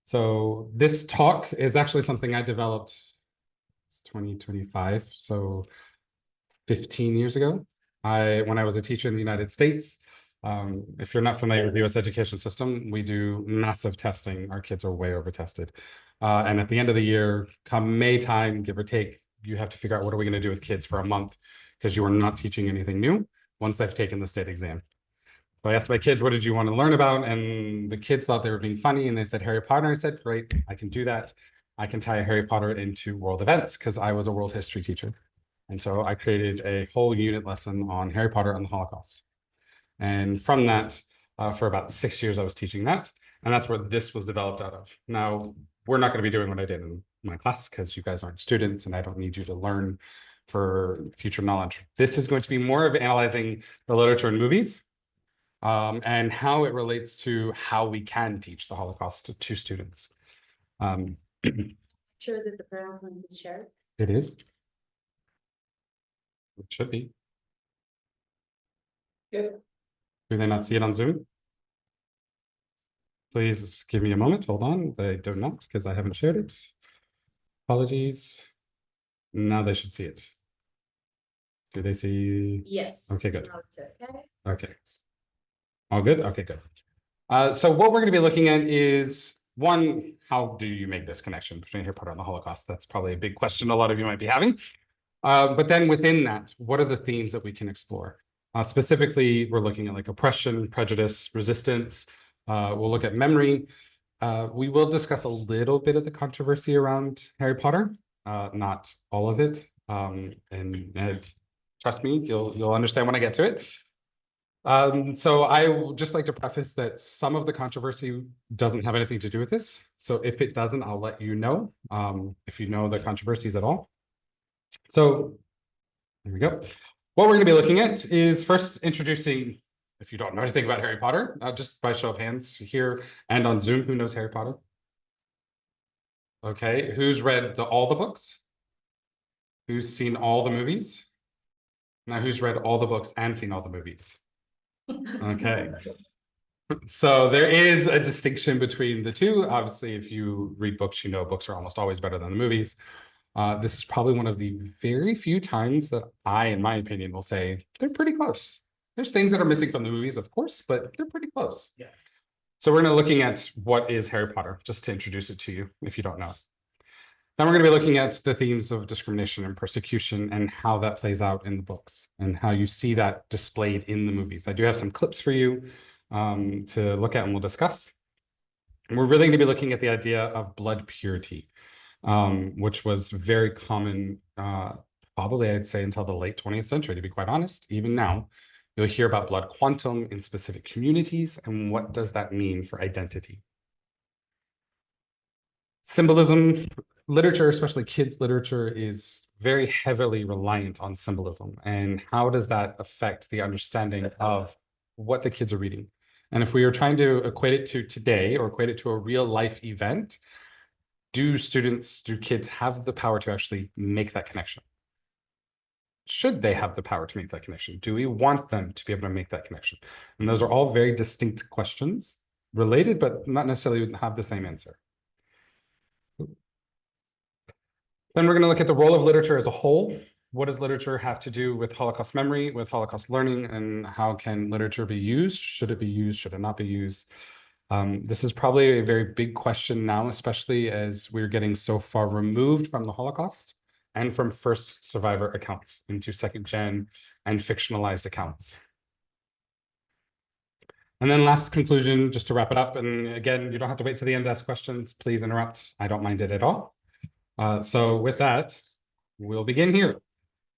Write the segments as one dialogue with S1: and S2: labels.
S1: So this talk is actually something I developed. It's 2025, so 15 years ago. When I was a teacher in the United States. If you're not familiar with the US education system, we do massive testing. Our kids are way over tested. And at the end of the year, come May time, give or take, you have to figure out what are we going to do with kids for a month because you are not teaching anything new once they've taken the state exam. So I asked my kids, what did you want to learn about? And the kids thought they were being funny and they said Harry Potter. I said, great, I can do that. I can tie Harry Potter into world events because I was a world history teacher. And so I created a whole unit lesson on Harry Potter and the Holocaust. And from that, for about 6 years, I was teaching that. And that's where this was developed out of. Now, we're not going to be doing what I did in my class because you guys aren't students and I don't need you to learn for future knowledge. This is going to be more of analyzing the literature and movies and how it relates to how we can teach the Holocaust to students.
S2: Sure that the PowerPoint is shared?
S1: It is. It should be.
S2: Yep.
S1: Do they not see it on Zoom? Please give me a moment. Hold on. They do not because I haven't shared it. Apologies. Now they should see it. Do they see?
S2: Yes.
S1: Okay, good.
S2: Okay.
S1: Okay. All good? Okay, good. So what we're going to be looking at is, one, how do you make this connection between Harry Potter and the Holocaust? That's probably a big question a lot of you might be having. But then within that, what are the themes that we can explore? Specifically, we're looking at like oppression, prejudice, resistance. We'll look at memory. We will discuss a little bit of the controversy around Harry Potter, not all of it. And trust me, you'll understand when I get to it. So I would just like to preface that some of the controversy doesn't have anything to do with this. So if it doesn't, I'll let you know if you know the controversies at all. So there we go. What we're going to be looking at is first introducing, if you don't know anything about Harry Potter, just by show of hands here and on Zoom, who knows Harry Potter? Okay, who's read all the books? Who's seen all the movies? Now, who's read all the books and seen all the movies? Okay. So there is a distinction between the two. Obviously, if you read books, you know books are almost always better than the movies. This is probably one of the very few times that I, in my opinion, will say they're pretty close. There's things that are missing from the movies, of course, but they're pretty close. Yeah. So we're going to be looking at what is Harry Potter, just to introduce it to you if you don't know it. Then we're going to be looking at the themes of discrimination and persecution and how that plays out in the books and how you see that displayed in the movies. I do have some clips for you to look at and we'll discuss. And we're really going to be looking at the idea of blood purity, which was very common, probably I'd say until the late 20th century, to be quite honest. Even now, you'll hear about blood quantum in specific communities and what does that mean for identity. Symbolism, literature, especially kids' literature, is very heavily reliant on symbolism. And how does that affect the understanding of what the kids are reading? And if we are trying to equate it to today or equate it to a real life event, do kids have the power to actually make that connection? Should they have the power to make that connection? Do we want them to be able to make that connection? And those are all very distinct questions, related, but not necessarily have the same answer. Then we're going to look at the role of literature as a whole. What does literature have to do with Holocaust memory, with Holocaust learning, and how can literature be used? Should it be used? Should it not be used? This is probably a very big question now, especially as we're getting so far removed from the Holocaust and from first survivor accounts into second gen and fictionalized accounts. And then last conclusion, just to wrap it up. And again, you don't have to wait to the end to ask questions. Please interrupt. I don't mind it at all. So with that, we'll begin here.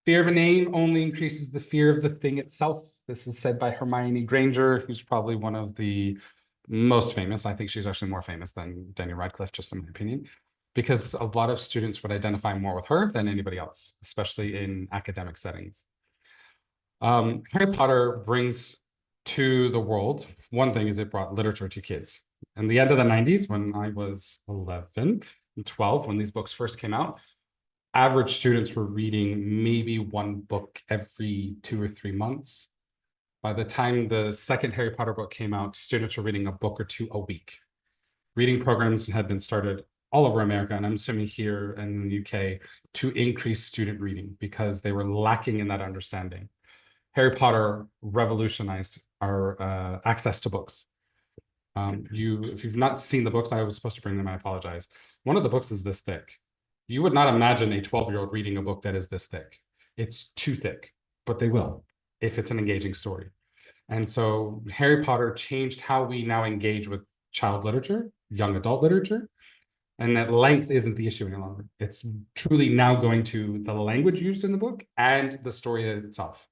S1: Fear of a name only increases the fear of the thing itself. This is said by Hermione Granger, who's probably one of the most famous. I think she's actually more famous than Daniel Radcliffe, just in my opinion, because a lot of students would identify more with her than anybody else, especially in academic settings. Harry Potter brings to the world, one thing is it brought literature to kids. In the end of the 90s, when I was 11 and 12, when these books first came out, average students were reading maybe one book every 2 or 3 months. By the time the second Harry Potter book came out, students were reading a book or two a week. reading programs had been started all over America, and I'm assuming here in the UK, to increase student reading because they were lacking in that understanding. Harry Potter revolutionized our access to books. If you've not seen the books, I was supposed to bring them, I apologize. One of the books is this thick. You would not imagine a 12-year-old reading a book that is this thick. It's too thick, but they will if it's an engaging story. And so Harry Potter changed how we now engage with child literature, young adult literature, and that length isn't the issue any longer. It's truly now going to the language used in the book and the story itself.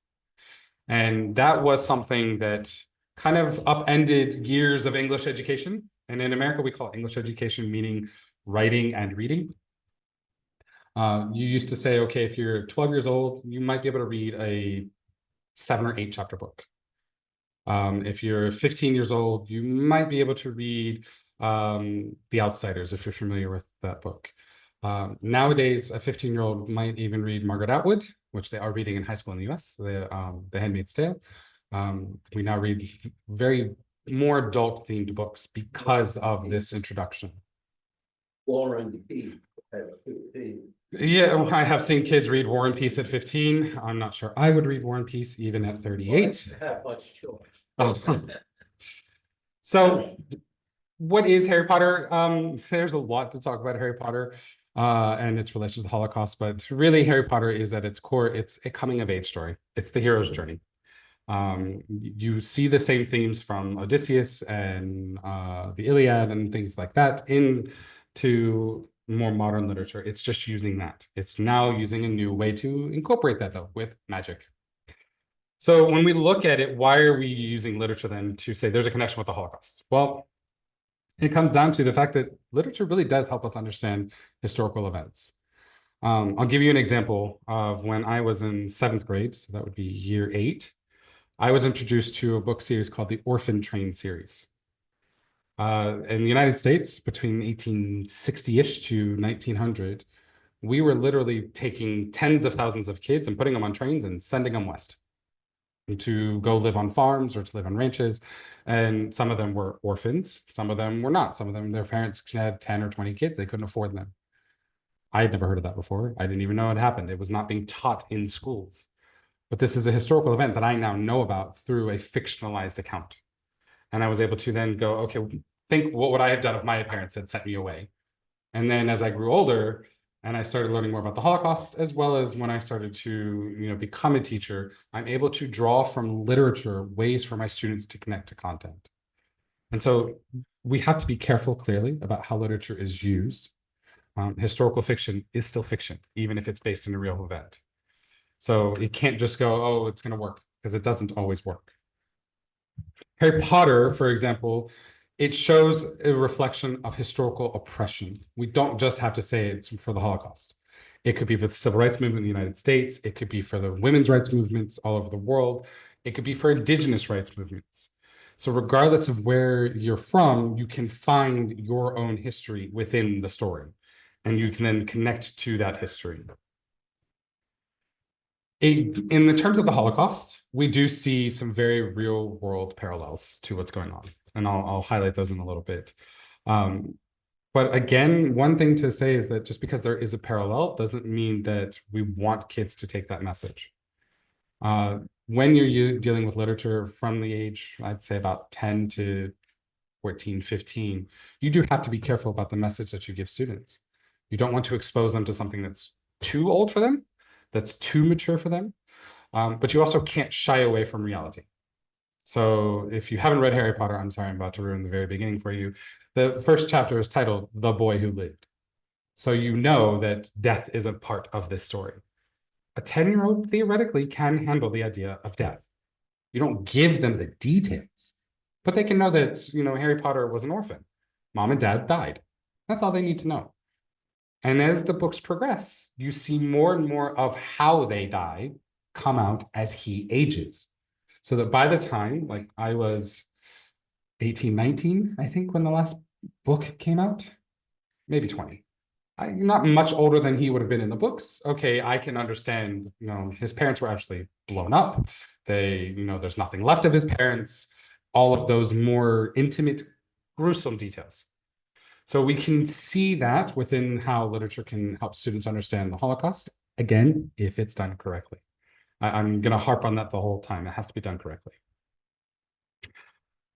S1: And that was something that kind of upended years of English education. And in America, we call it English education, meaning writing and reading. You used to say, okay, if you're 12 years old, you might be able to read a 7 or 8 chapter book. If you're 15 years old, you might be able to read The Outsiders, if you're familiar with that book. Nowadays, a 15-year-old might even read Margaret Atwood, which they are reading in high school in the US, The Handmaid's Tale. We now read very more adult-themed books because of this introduction.
S3: War and Peace at 15.
S1: Yeah, I have seen kids read War and Peace at 15. I'm not sure I would read War and Peace even at 38.
S3: Have much choice.
S1: Oh. So what is Harry Potter? There's a lot to talk about Harry Potter and its relation to the Holocaust, but really Harry Potter is at its core, it's a coming of age story. It's the hero's journey. You see the same themes from Odysseus and the Iliad and things like that into more modern literature. It's just using that. It's now using a new way to incorporate that though with magic. So when we look at it, why are we using literature then to say there's a connection with the Holocaust? Well, it comes down to the fact that literature really does help us understand historical events. I'll give you an example of when I was in 7th grade, so that would be year 8. I was introduced to a book series called the Orphan Train series. In the United States, between 1860-ish to 1900, we were literally taking tens of thousands of kids and putting them on trains and sending them west to go live on farms or to live on ranches. And some of them were orphans. Some of them were not. Some of them, their parents had 10 or 20 kids. They couldn't afford them. I had never heard of that before. I didn't even know it happened. It was not being taught in schools. But this is a historical event that I now know about through a fictionalized account. And I was able to then go, okay, think what would I have done if my parents had sent me away? And then as I grew older and I started learning more about the Holocaust, as well as when I started to become a teacher, I'm able to draw from literature ways for my students to connect to content. And so we have to be careful, clearly, about how literature is used. Historical fiction is still fiction, even if it's based in a real event. So it can't just go, oh, it's going to work, because it doesn't always work. Harry Potter, for example, it shows a reflection of historical oppression. We don't just have to say it's for the Holocaust. It could be for the civil rights movement in the United States. It could be for the women's rights movements all over the world. It could be for indigenous rights movements. So regardless of where you're from, you can find your own history within the story, and you can then connect to that history. In the terms of the Holocaust, we do see some very real world parallels to what's going on. And I'll highlight those in a little bit. But again, one thing to say is that just because there is a parallel doesn't mean that we want kids to take that message. When you're dealing with literature from the age, I'd say about 10 to 14, 15, you do have to be careful about the message that you give students. You don't want to expose them to something that's too old for them, that's too mature for them, but you also can't shy away from reality. So if you haven't read Harry Potter, I'm sorry, I'm about to ruin the very beginning for you. The first chapter is titled The Boy Who Lived. So you know that death is a part of this story. A 10-year-old theoretically can handle the idea of death. You don't give them the details, but they can know that, Harry Potter was an orphan. Mom and dad died. That's all they need to know. And as the books progress, you see more and more of how they die come out as he ages. So that by the time, like I was 18, 19, I think, when the last book came out, maybe 20. I'm not much older than he would have been in the books. Okay, I can understand, his parents were actually blown up. There's nothing left of his parents, all of those more intimate, gruesome details. So we can see that within how literature can help students understand the Holocaust, again, if it's done correctly. I'm going to harp on that the whole time. It has to be done correctly.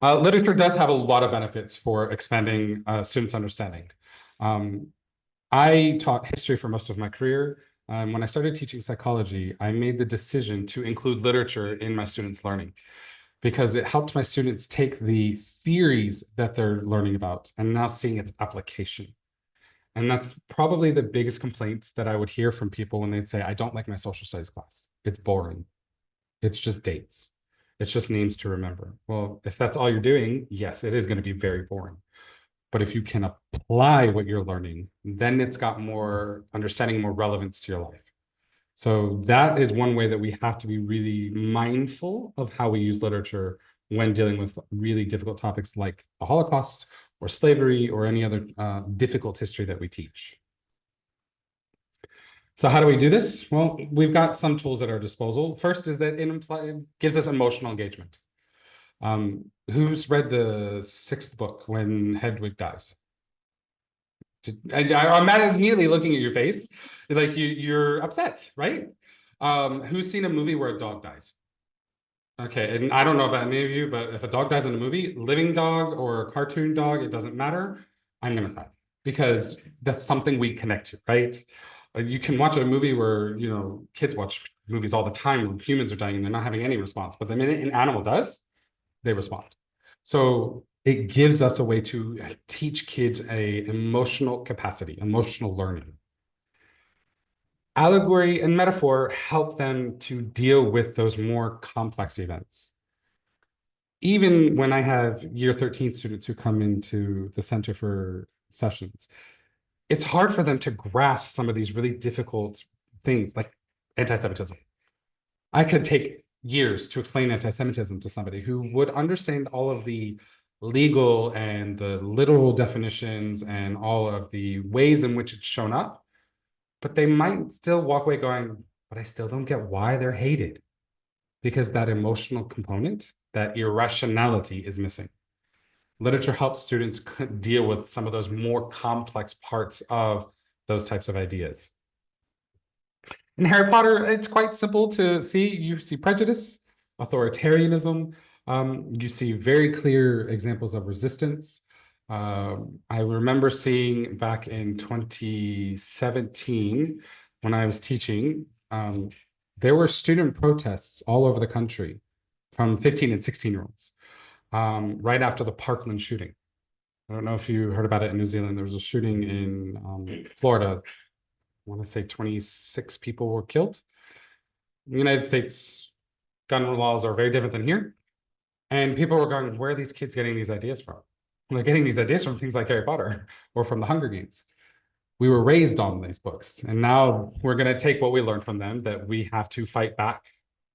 S1: Literature does have a lot of benefits for expanding students' understanding. I taught history for most of my career. When I started teaching psychology, I made the decision to include literature in my students' learning because it helped my students take the theories that they're learning about and now seeing its application. And that's probably the biggest complaint that I would hear from people when they'd say, I don't like my social studies class. It's boring. It's just dates. It's just names to remember. Well, if that's all you're doing, yes, it is going to be very boring. But if you can apply what you're learning, then it's got more understanding, more relevance to your life. So that is one way that we have to be really mindful of how we use literature when dealing with really difficult topics like the Holocaust or slavery or any other difficult history that we teach. So how do we do this? Well, we've got some tools at our disposal. First is that it gives us emotional engagement. Who's read the 6th book when Hedwig dies? I'm immediately looking at your face, like you're upset, right? Who's seen a movie where a dog dies? Okay, and I don't know about any of you, but if a dog dies in a movie, living dog or a cartoon dog, it doesn't matter. I'm gonna cry because that's something we connect to, right? You can watch a movie where, you know, kids watch movies all the time when humans are dying and they're not having any response, but the minute an animal does, they respond. So it gives us a way to teach kids a emotional capacity, emotional learning. Allegory and metaphor help them to deal with those more complex events. Even when I have year 13 students who come into the center for sessions, it's hard for them to grasp some of these really difficult things like anti-Semitism. I could take years to explain anti-Semitism to somebody who would understand all of the legal and the literal definitions and all of the ways in which it's shown up, but they might still walk away going, but I still don't get why they're hated, because that emotional component, that irrationality is missing. Literature helps students deal with some of those more complex parts of those types of ideas. In Harry Potter, it's quite simple to see. You see prejudice, authoritarianism. You see very clear examples of resistance. I remember seeing back in 2017, when I was teaching, there were student protests all over the country from 15 and 16-year-olds right after the Parkland shooting. I don't know if you heard about it in New Zealand. There was a shooting in Florida. I want to say 26 people were killed. In the United States, gun laws are very different than here. And people were going, where are these kids getting these ideas from? They're getting these ideas from things like Harry Potter or from the Hunger Games. We were raised on these books. And now we're going to take what we learned from them, that we have to fight back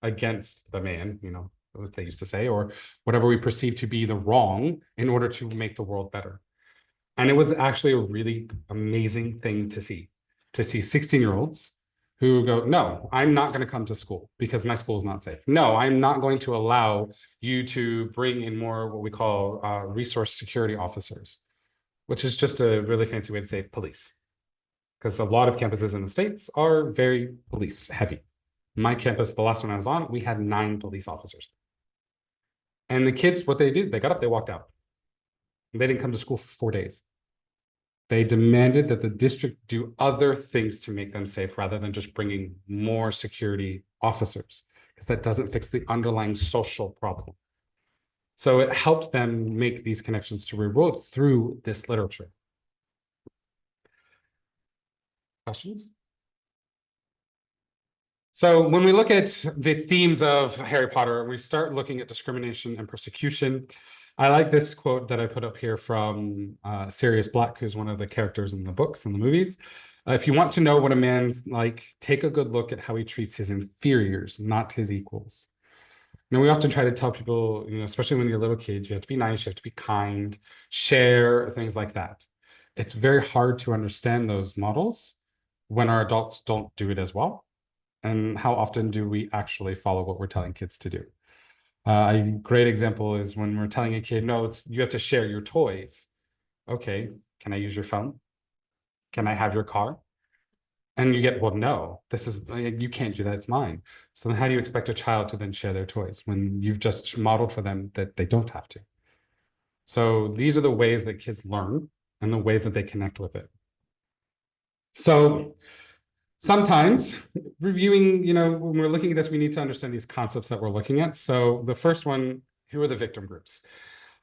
S1: against the man, you know, what they used to say, or whatever we perceive to be the wrong in order to make the world better. And it was actually a really amazing thing to see 16-year-olds who go, no, I'm not going to come to school because my school is not safe. No, I'm not going to allow you to bring in more what we call resource security officers, which is just a really fancy way to say police. Because a lot of campuses in the States are very police heavy. My campus, the last one I was on, we had 9 police officers. And the kids, what they did, they got up, they walked out. They didn't come to school for 4 days. They demanded that the district do other things to make them safe rather than just bringing more security officers, because that doesn't fix the underlying social problem. So it helped them make these connections to real world through this literature. Questions? So when we look at the themes of Harry Potter, we start looking at discrimination and persecution. I like this quote that I put up here from Sirius Black, who's one of the characters in the books and the movies. If you want to know what a man's like, take a good look at how he treats his inferiors, not his equals. You know, we often try to tell people, you know, especially when you're little kids, you have to be nice, you have to be kind, share, things like that. It's very hard to understand those models when our adults don't do it as well. And how often do we actually follow what we're telling kids to do? A great example is when we're telling a kid, no, you have to share your toys. Okay, Can I use your phone? Can I have your car? And you get, well, no, this is, you can't do that, it's mine. So then how do you expect a child to then share their toys when you've just modeled for them that they don't have to? So these are the ways that kids learn and the ways that they connect with it. So sometimes reviewing, when we're looking at this, we need to understand these concepts that we're looking at. So the first one, who are the victim groups?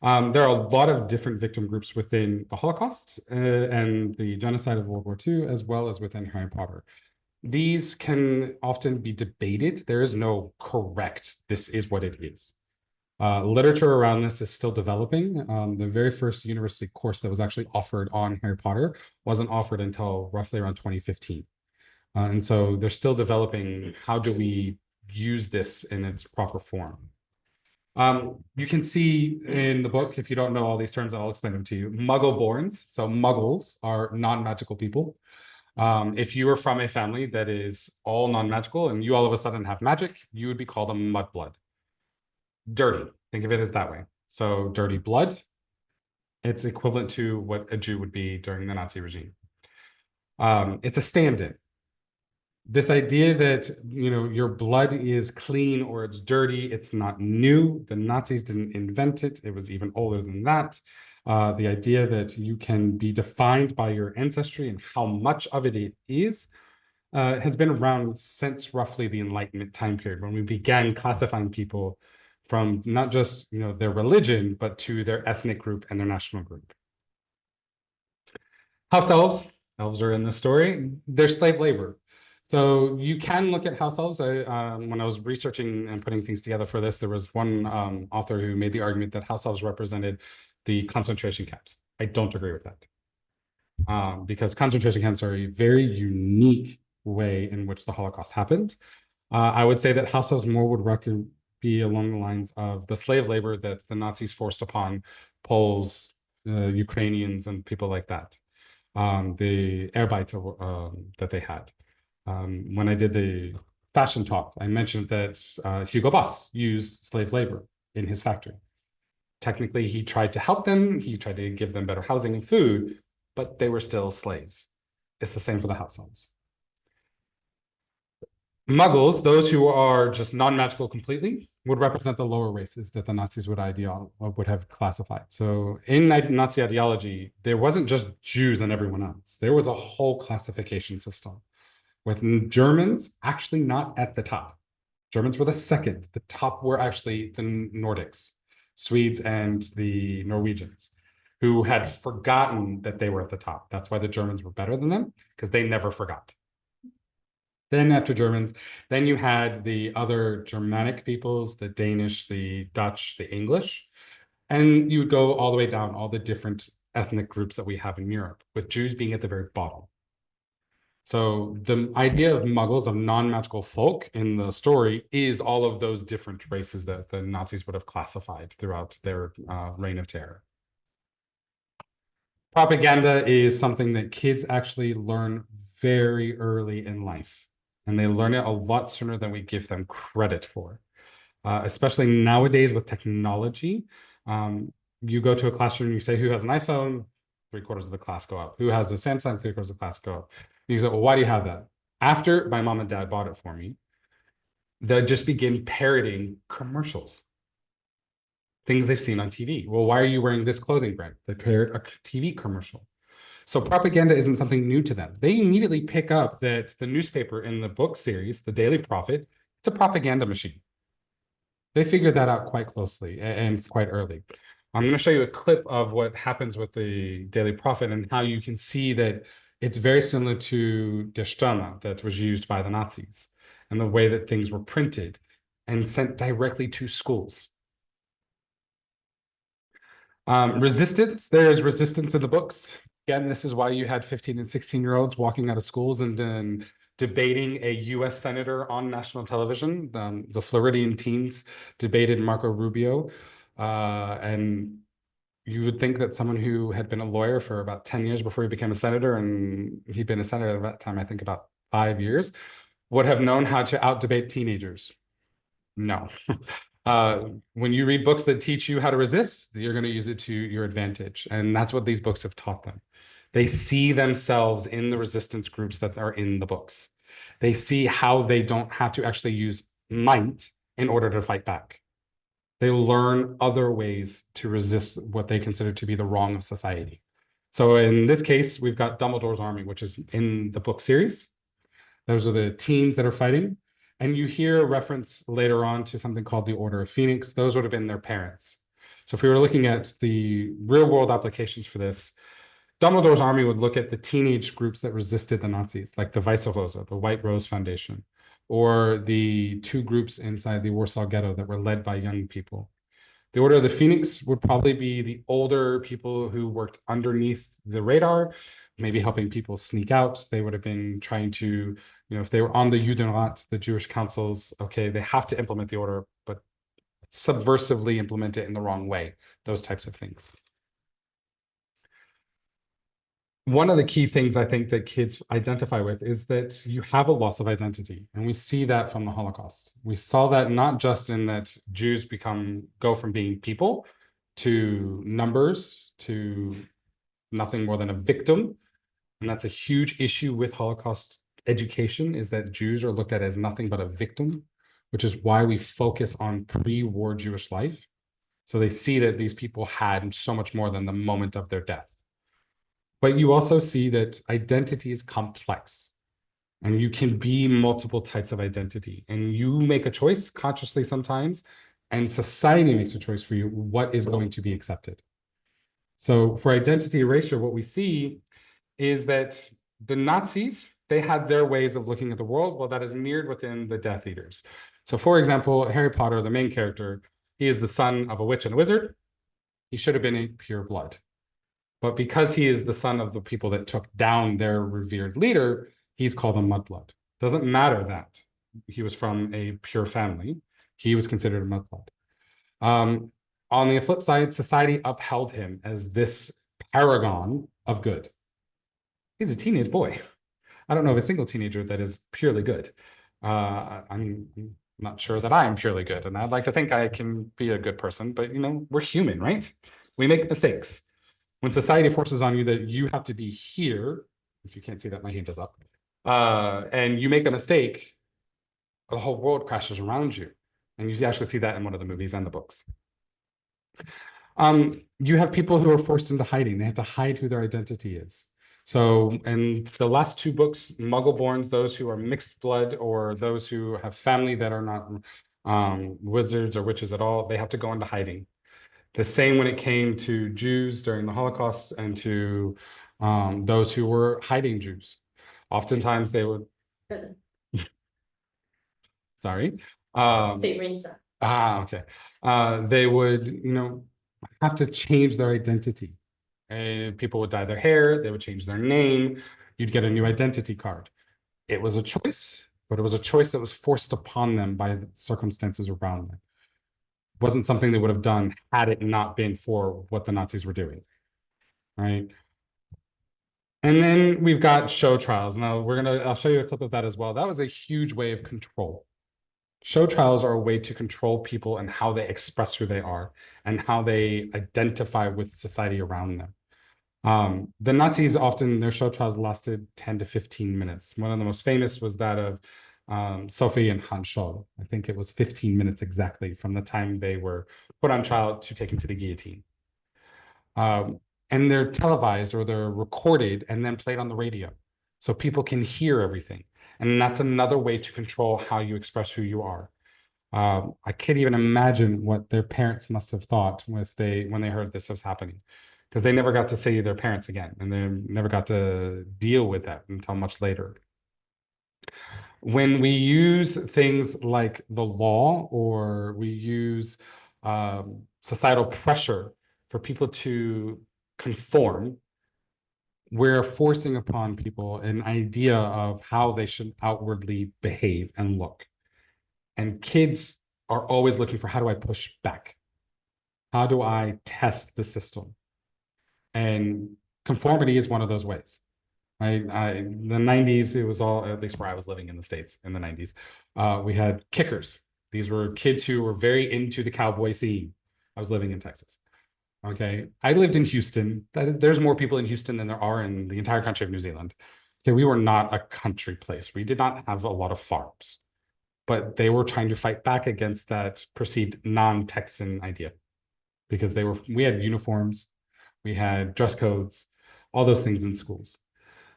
S1: There are a lot of different victim groups within the Holocaust and the genocide of World War II, as well as within Harry Potter. These can often be debated. There is no correct, this is what it is. Literature around this is still developing. The very first university course that was actually offered on Harry Potter wasn't offered until roughly around 2015. And so they're still developing, how do we use this in its proper form? You can see in the book, if you don't know all these terms, I'll explain them to you. Muggle-borns, so muggles are non-magical people. If you are from a family that is all non-magical and you all of a sudden have magic, you would be called a mudblood. Dirty, think of it as that way. So dirty blood, it's equivalent to what a Jew would be during the Nazi regime. It's a stand-in. This idea that, your blood is clean or it's dirty, it's not new. The Nazis didn't invent it. It was even older than that. The idea that you can be defined by your ancestry and how much of it is has been around since roughly the Enlightenment time period, when we began classifying people from not just, their religion, but to their ethnic group and their national group. House elves, elves are in the story, they're slave labor. So you can look at house elves. When I was researching and putting things together for this, there was one author who made the argument that house elves represented the concentration camps. I don't agree with that. Because concentration camps are a very unique way in which the Holocaust happened. I would say that house elves more would be along the lines of the slave labor that the Nazis forced upon Poles, Ukrainians, and people like that. The Arbeit that they had. When I did the fashion talk, I mentioned that Hugo Boss used slave labor in his factory. Technically, he tried to help them. He tried to give them better housing and food, but they were still slaves. It's the same for the house elves. Muggles, those who are just non-magical completely, would represent the lower races that the Nazis would have classified. So in Nazi ideology, there wasn't just Jews and everyone else. There was a whole classification system, with Germans actually not at the top. Germans were the second. The top were actually the Nordics, Swedes and the Norwegians, who had forgotten that they were at the top. That's why the Germans were better than them, because they never forgot. Then after Germans, then you had the other Germanic peoples, the Danish, the Dutch, the English, and you would go all the way down, all the different ethnic groups that we have in Europe, with Jews being at the very bottom. So the idea of muggles, of non-magical folk in the story, is all of those different races that the Nazis would have classified throughout their reign of terror. Propaganda is something that kids actually learn very early in life, and they learn it a lot sooner than we give them credit for. Especially nowadays with technology. You go to a classroom, you say, who has an iPhone? 3/4 of the class go up. Who has a Samsung? 3/4 of the class go up. You say, well, why do you have that? After my mom and dad bought it for me, they'll just begin parroting commercials. Things they've seen on TV. Well, why are you wearing this clothing brand? They parrot a TV commercial. So propaganda isn't something new to them. They immediately pick up that the newspaper in the book series, the Daily Prophet, it's a propaganda machine. They figured that out quite closely and quite early. I'm going to show you a clip of what happens with the Daily Prophet and how you can see that it's very similar to Der Stürmer that was used by the Nazis, and the way that things were printed and sent directly to schools. Resistance, there's resistance in the books. Again, this is why you had 15 and 16-year-olds walking out of schools and debating a US senator on national television. The Floridian teens debated Marco Rubio. And you would think that someone who had been a lawyer for about 10 years before he became a senator, and he'd been a senator at that time, I think about 5 years, would have known how to out-debate teenagers. No. When you read books that teach you how to resist, you're going to use it to your advantage. And that's what these books have taught them. They see themselves in the resistance groups that are in the books. They see how they don't have to actually use might in order to fight back. They learn other ways to resist what they consider to be the wrong of society. So in this case, we've got Dumbledore's army, which is in the book series. Those are the teens that are fighting. And you hear a reference later on to something called the Order of Phoenix. Those would have been their parents. So if we were looking at the real world applications for this, Dumbledore's army would look at the teenage groups that resisted the Nazis, like the Weiße Rose, the White Rose Foundation, or the two groups inside the Warsaw Ghetto that were led by young people. The Order of the Phoenix would probably be the older people who worked underneath the radar, maybe helping people sneak out. They would have been trying to, if they were on the Judenrat, the Jewish councils, okay, they have to implement the order, but subversively implement it in the wrong way, those types of things. One of the key things I think that kids identify with is that you have a loss of identity. And we see that from the Holocaust. We saw that not just in that Jews go from being people to numbers to nothing more than a victim. And that's a huge issue with Holocaust education, is that Jews are looked at as nothing but a victim, which is why we focus on pre-war Jewish life. So they see that these people had so much more than the moment of their death. But you also see that identity is complex, and you can be multiple types of identity, and you make a choice consciously sometimes, and society makes a choice for you what is going to be accepted. So for identity erasure, what we see is that the Nazis, they had their ways of looking at the world. Well, that is mirrored within the Death Eaters. So for example, Harry Potter, the main character, he is the son of a witch and a wizard. He should have been a pure blood. But because he is the son of the people that took down their revered leader, he's called a mudblood. Doesn't matter that he was from a pure family. He was considered a mudblood. On the flip side, society upheld him as this paragon of good. He's a teenage boy. I don't know of a single teenager that is purely good. I'm not sure that I am purely good, and I'd like to think I can be a good person, but we're human, right? We make mistakes. When society forces on you that you have to be here, if you can't see that, my hand is up, and you make a mistake, the whole world crashes around you. And you actually see that in one of the movies and the books. You have people who are forced into hiding. They have to hide who their identity is. So in the last two books, Muggleborns, those who are mixed blood or those who have family that are not wizards or witches at all, they have to go into hiding. The same when it came to Jews during the Holocaust and to those who were hiding Jews. Oftentimes they would, sorry. Okay. They would, have to change their identity. And people would dye their hair, they would change their name, you'd get a new identity card. It was a choice, but it was a choice that was forced upon them by the circumstances around them. It wasn't something they would have done had it not been for what the Nazis were doing, right? And then we've got show trials. Now I'll show you a clip of that as well. That was a huge way of control. Show trials are a way to control people and how they express who they are and how they identify with society around them. The Nazis often, their show trials lasted 10 to 15 minutes. One of the most famous was that of Sophie and Hans Scholl. I think it was 15 minutes exactly from the time they were put on trial to taken to the guillotine. And they're televised or they're recorded and then played on the radio. So people can hear everything. And that's another way to control how you express who you are. I can't even imagine what their parents must have thought when they heard this was happening, because they never got to see their parents again, and they never got to deal with that until much later. When we use things like the law or we use societal pressure for people to conform, we're forcing upon people an idea of how they should outwardly behave and look. And kids are always looking for, how do I push back? How do I test the system? And conformity is one of those ways. Right? In the 90s, it was all, at least where I was living in the States in the 90s, we had kickers. These were kids who were very into the cowboy scene. I was living in Texas. Okay. I lived in Houston. There's more people in Houston than there are in the entire country of New Zealand. Okay. We were not a country place. We did not have a lot of farms, but they were trying to fight back against that perceived non-Texan idea because we had uniforms, we had dress codes, all those things in schools.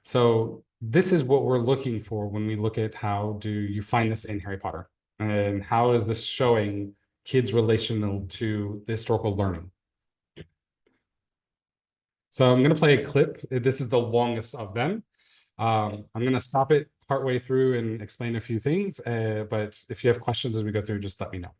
S1: So this is what we're looking for when we look at how do you find this in Harry Potter, and how is this showing kids relational to the historical learning. So I'm going to play a clip. This is the longest of them. I'm going to stop it partway through and explain a few things, but if you have questions as we go through, just let me know.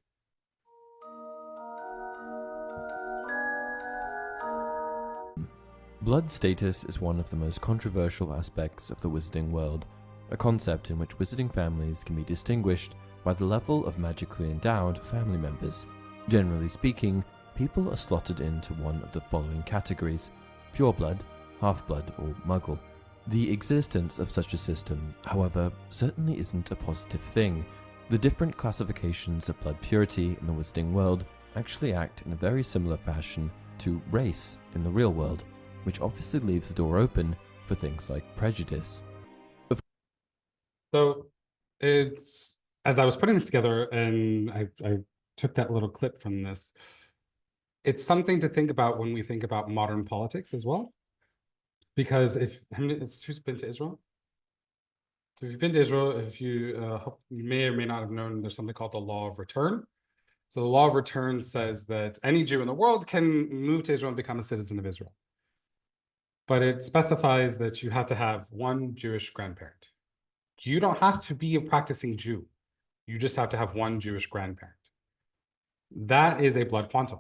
S4: Blood status is one of the most controversial aspects of the wizarding world, a concept in which wizarding families can be distinguished by the level of magically endowed family members. Generally speaking, people are slotted into one of the following categories: pureblood, half-blood, or muggle. The existence of such a system, however, certainly isn't a positive thing. The different classifications of blood purity in the wizarding world actually act in a very similar fashion to race in the real world, which obviously leaves the door open for things like prejudice.
S1: So it's, as I was putting this together and I took that little clip from this, it's something to think about when we think about modern politics as well. Because who's been to Israel? So if you've been to Israel, if you may or may not have known, there's something called the law of return. So the law of return says that any Jew in the world can move to Israel and become a citizen of Israel. But it specifies that you have to have one Jewish grandparent. You don't have to be a practicing Jew. You just have to have one Jewish grandparent. That is a blood quantum.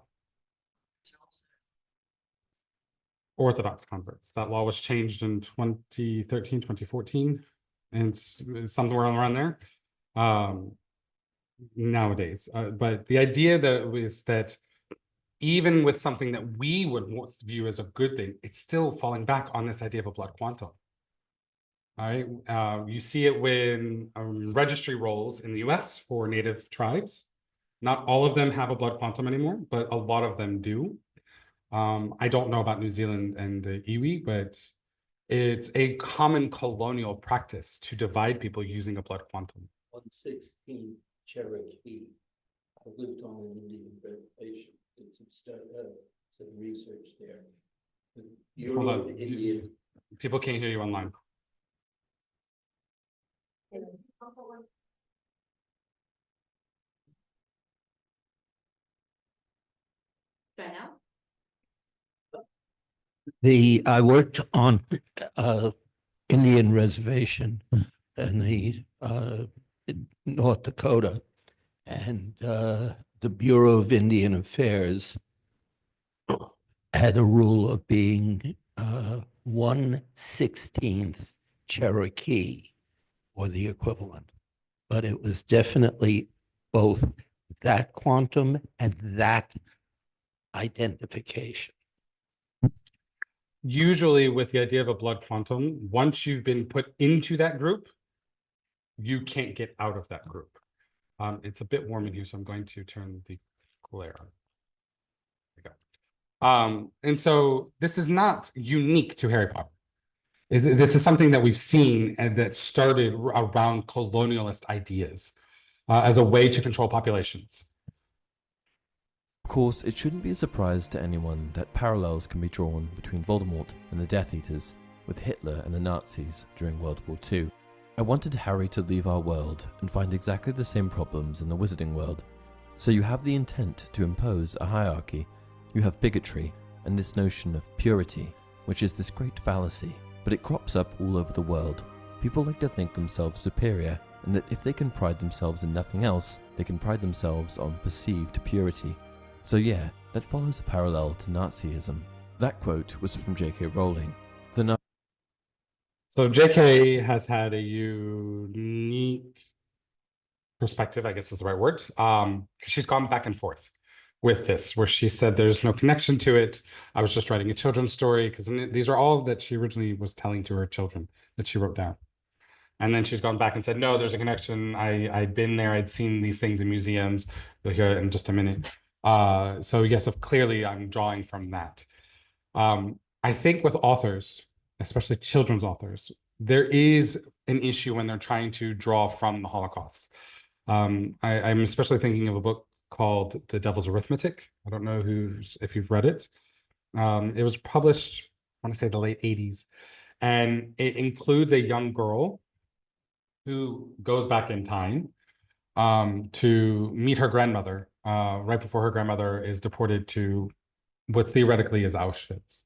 S1: Orthodox converts. That law was changed in 2013, 2014, and it's somewhere around there nowadays. But the idea that was that even with something that we would view as a good thing, it's still falling back on this idea of a blood quantum. All right. You see it when registry rolls in the US for native tribes. Not all of them have a blood quantum anymore, but a lot of them do. I don't know about New Zealand and the iwi, but it's a common colonial practice to divide people using a blood quantum.
S3: 116 Cherokee. I lived on an Indian reservation. Did some research there.
S1: Hold on. People can't hear you online.
S2: Try now.
S5: I worked on Indian reservation in the North Dakota, and the Bureau of Indian Affairs had a rule of being 1/16th Cherokee or the equivalent, but it was definitely both that quantum and that identification.
S1: Usually with the idea of a blood quantum, once you've been put into that group, you can't get out of that group. It's a bit warm in here, so I'm going to turn the cool air on. There we go. And so this is not unique to Harry Potter. This is something that we've seen and that started around colonialist ideas as a way to control populations.
S4: Of course, it shouldn't be a surprise to anyone that parallels can be drawn between Voldemort and the Death Eaters, with Hitler and the Nazis during World War II. I wanted Harry to leave our world and find exactly the same problems in the wizarding world. So you have the intent to impose a hierarchy, you have bigotry, and this notion of purity, which is this great fallacy, but it crops up all over the world. People like to think themselves superior, and that if they can pride themselves in nothing else, they can pride themselves on perceived purity. So yeah, that follows a parallel to Nazism. That quote was from J.K. Rowling.
S1: So J.K. has had a unique perspective, I guess is the right word. She's gone back and forth with this, where she said there's no connection to it. I was just writing a children's story, because these are all that she originally was telling to her children that she wrote down. And then she's gone back and said, no, there's a connection. I'd been there. I'd seen these things in museums. You'll hear it in just a minute. So yes, clearly I'm drawing from that. I think with authors, especially children's authors, there is an issue when they're trying to draw from the Holocaust. I'm especially thinking of a book called The Devil's Arithmetic. I don't know if you've read it. It was published, I want to say the late 80s, and it includes a young girl who goes back in time to meet her grandmother right before her grandmother is deported to what theoretically is Auschwitz.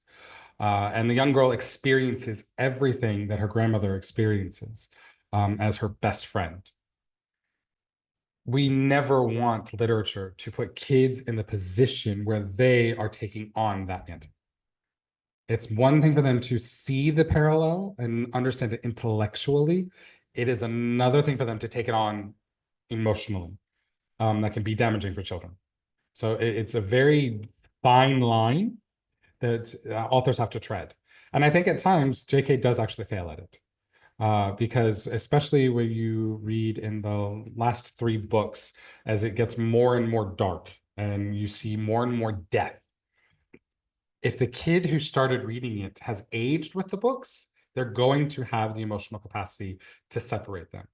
S1: And the young girl experiences everything that her grandmother experiences as her best friend. We never want literature to put kids in the position where they are taking on that mantle. It's one thing for them to see the parallel and understand it intellectually. It is another thing for them to take it on emotionally. That can be damaging for children. So it's a very fine line that authors have to tread. And I think at times JK does actually fail at it. Because especially when you read in the last 3 books, as it gets more and more dark and you see more and more death, if the kid who started reading it has aged with the books, they're going to have the emotional capacity to separate them.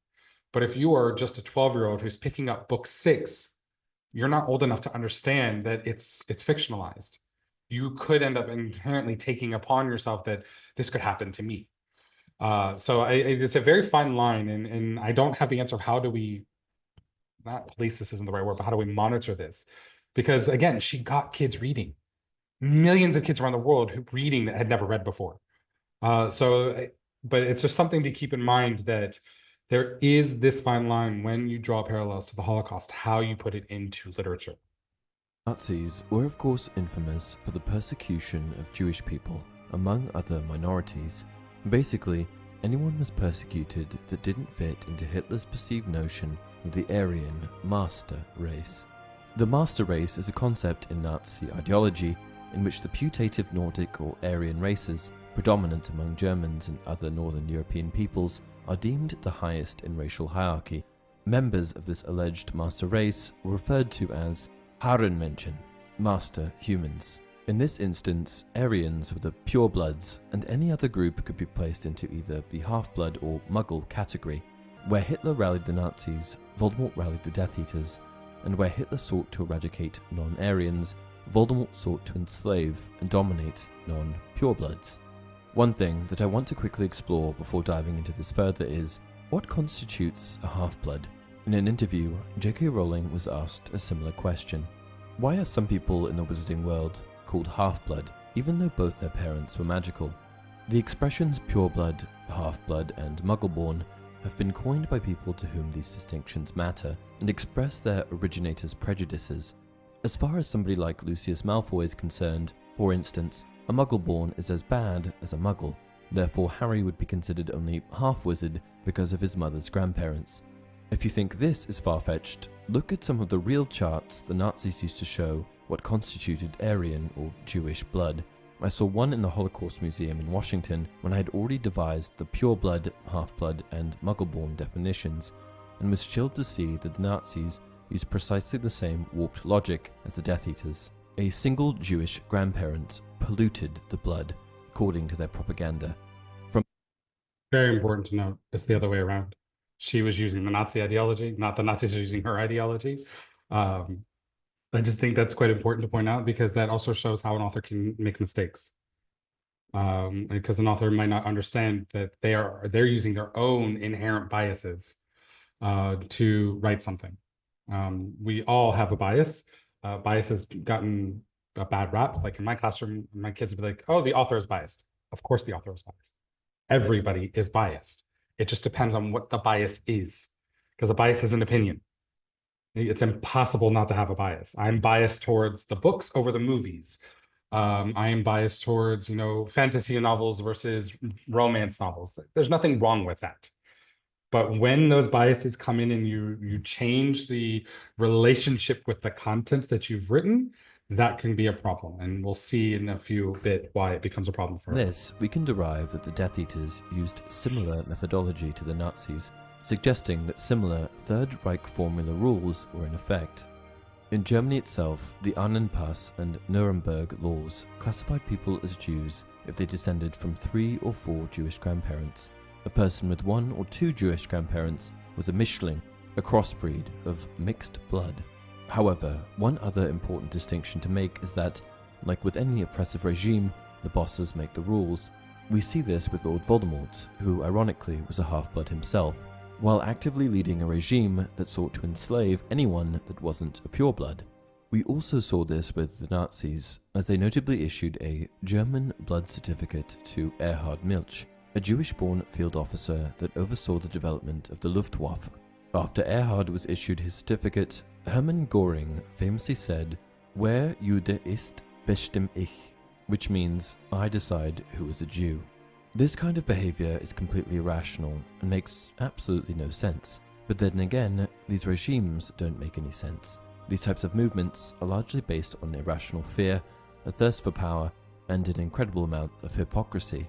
S1: But if you are just a 12-year-old who's picking up book 6, you're not old enough to understand that it's fictionalized. You could end up inherently taking upon yourself that this could happen to me. So it's a very fine line, and I don't have the answer of how do we, not police, this isn't the right word, but how do we monitor this? Because again, she got kids reading. Millions of kids around the world reading that had never read before. But it's just something to keep in mind that there is this fine line when you draw parallels to the Holocaust, how you put it into literature.
S4: Nazis were of course infamous for the persecution of Jewish people, among other minorities. Basically, anyone was persecuted that didn't fit into Hitler's perceived notion of the Aryan master race. The master race is a concept in Nazi ideology in which the putative Nordic or Aryan races, predominant among Germans and other Northern European peoples, are deemed the highest in racial hierarchy. Members of this alleged master race were referred to as Herrenmenschen, master humans. In this instance, Aryans were the purebloods, and any other group could be placed into either the half-blood or Muggle category. Where Hitler rallied the Nazis, Voldemort rallied the Death Eaters, and where Hitler sought to eradicate non-Aryans, Voldemort sought to enslave and dominate non-purebloods. One thing that I want to quickly explore before diving into this further is, what constitutes a half-blood? In an interview, J.K. Rowling was asked a similar question. Why are some people in the wizarding world called half-blood, even though both their parents were magical? The expressions pureblood, half-blood, and Muggleborn have been coined by people to whom these distinctions matter and express their originators' prejudices. As far as somebody like Lucius Malfoy is concerned, for instance, a Muggleborn is as bad as a Muggle. Therefore, Harry would be considered only half-wizard because of his mother's grandparents. If you think this is far-fetched, look at some of the real charts the Nazis used to show what constituted Aryan or Jewish blood. I saw one in the Holocaust Museum in Washington when I had already devised the pure-blood, half-blood, and Muggleborn definitions, and was chilled to see that the Nazis used precisely the same warped logic as the Death Eaters. A single Jewish grandparent polluted the blood, according to their propaganda.
S1: Very important to note, it's the other way around. She was using the Nazi ideology, not the Nazis using her ideology. I just think that's quite important to point out because that also shows how an author can make mistakes. Because an author might not understand that they're using their own inherent biases to write something. We all have a bias. Bias has gotten a bad rap. Like in my classroom, my kids would be like, "Oh, the author is biased." Of course, the author is biased. Everybody is biased. It just depends on what the bias is, because a bias is an opinion. It's impossible not to have a bias. I'm biased towards the books over the movies. I am biased towards, fantasy novels versus romance novels. There's nothing wrong with that. But when those biases come in and you change the relationship with the content that you've written, that can be a problem. And we'll see in a few bit why it becomes a problem for
S4: From
S1: her.
S4: this, we can derive that the Death Eaters used similar methodology to the Nazis, suggesting that similar Third Reich formula rules were in effect. In Germany itself, the Annenpass and Nuremberg laws classified people as Jews if they descended from 3 or 4 Jewish grandparents. A person with 1 or 2 Jewish grandparents was a Mischling, a crossbreed of mixed blood. However, one other important distinction to make is that, like with any oppressive regime, the bosses make the rules. We see this with Lord Voldemort, who ironically was a half-blood himself, while actively leading a regime that sought to enslave anyone that wasn't a pureblood. We also saw this with the Nazis, as they notably issued a German blood certificate to Erhard Milch, a Jewish-born field officer that oversaw the development of the Luftwaffe. After Erhard was issued his certificate, Hermann Göring famously said, "Wer Jude ist, bestimm ich," which means, "I decide who is a Jew." This kind of behavior is completely irrational and makes absolutely no sense. But then again, these regimes don't make any sense. These types of movements are largely based on irrational fear, a thirst for power, and an incredible amount of hypocrisy.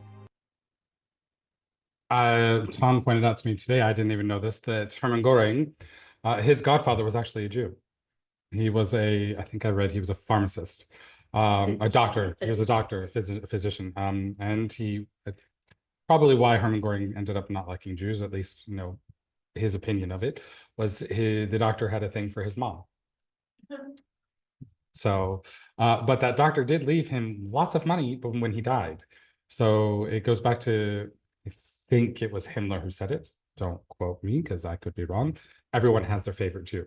S1: Tom pointed out to me today, I didn't even know this, that Hermann Göring, his godfather was actually a Jew. He was I think I read he was a pharmacist, a doctor. He was a doctor, a physician. And he, probably why Hermann Göring ended up not liking Jews, at least, his opinion of it, was the doctor had a thing for his mom. So, but that doctor did leave him lots of money when he died. So it goes back to, I think it was Himmler who said it. Don't quote me because I could be wrong. Everyone has their favorite Jew.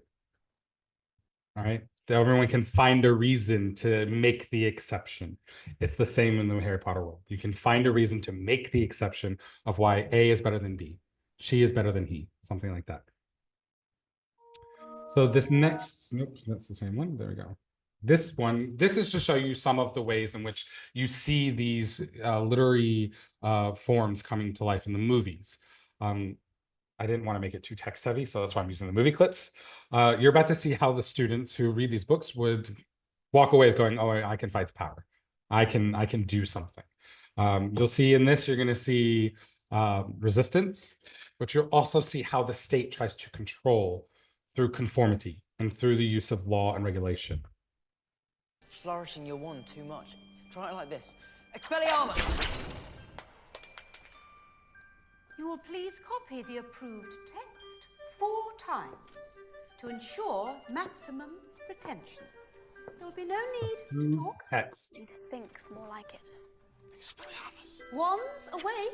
S1: All right. Everyone can find a reason to make the exception. It's the same in the Harry Potter world. You can find a reason to make the exception of why A is better than B. She is better than he, something like that. So this next, nope, that's the same one. There we go. This one, this is to show you some of the ways in which you see these literary forms coming to life in the movies. I didn't want to make it too text heavy, so that's why I'm using the movie clips. You're about to see how the students who read these books would walk away going, "Oh, I can fight the power. I can do something." You'll see in this, you're going to see resistance, but you'll also see how the state tries to control through conformity and through the use of law and regulation.
S6: Flourishing your wand too much. Try it like this. Expelliarmus!
S7: You will please copy the approved text 4 times to ensure maximum retention. There will be no need to talk.
S1: Text.
S8: He thinks more like it.
S7: Wands away.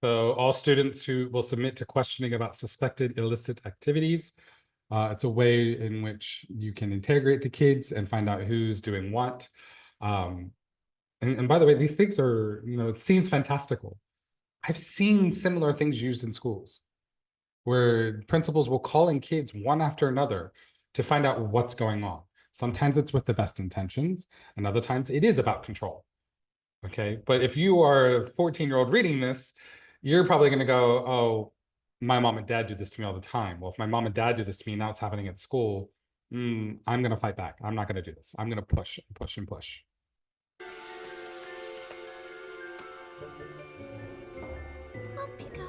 S1: So all students who will submit to questioning about suspected illicit activities. It's a way in which you can integrate the kids and find out who's doing what. And by the way, these things are, it seems fantastical. I've seen similar things used in schools where principals will call in kids one after another to find out what's going on. Sometimes it's with the best intentions, and other times it is about control. Okay, but if you are a 14-year-old reading this, you're probably going to go, "Oh, my mom and dad do this to me all the time." Well, if my mom and dad do this to me, now it's happening at school. I'm going to fight back. I'm not going to do this. I'm going to push and push and push.
S8: Oh, Pika,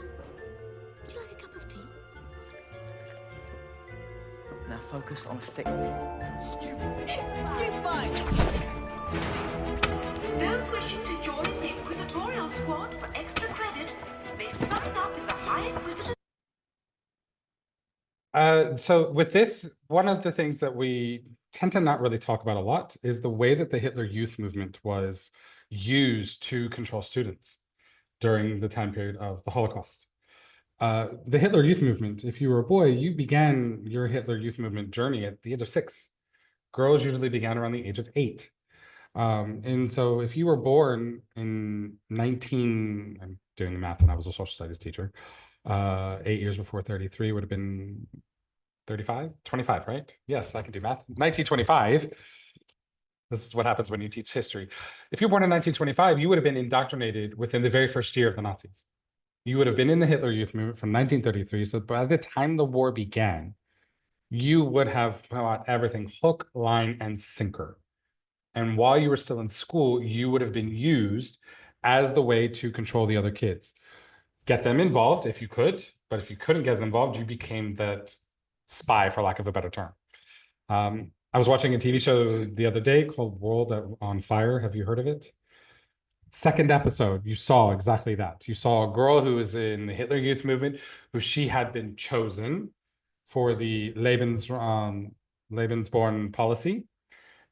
S8: would you like a cup of tea?
S6: Now focus on a thick...
S8: Stupefy!
S7: Those wishing to join the Inquisitorial Squad for extra credit may sign up in the High Inquisitor.
S1: So with this, one of the things that we tend to not really talk about a lot is the way that the Hitler Youth movement was used to control students during the time period of the Holocaust. The Hitler Youth movement, if you were a boy, you began your Hitler Youth movement journey at the age of 6. Girls usually began around the age of 8. And so if you were born in I'm doing the math when I was a social studies teacher, 8 years before 33 would have been 35, 25, right? Yes, I can do math. 1925. This is what happens when you teach history. If you're born in 1925, you would have been indoctrinated within the very first year of the Nazis. You would have been in the Hitler Youth Movement from 1933. So by the time the war began, you would have bought everything hook, line, and sinker. And while you were still in school, you would have been used as the way to control the other kids. Get them involved if you could, but if you couldn't get them involved, you became that spy, for lack of a better term. I was watching a TV show the other day called World on Fire. Have you heard of it? Second episode, you saw exactly that. You saw a girl who was in the Hitler Youth Movement, who she had been chosen for the Lebensborn policy.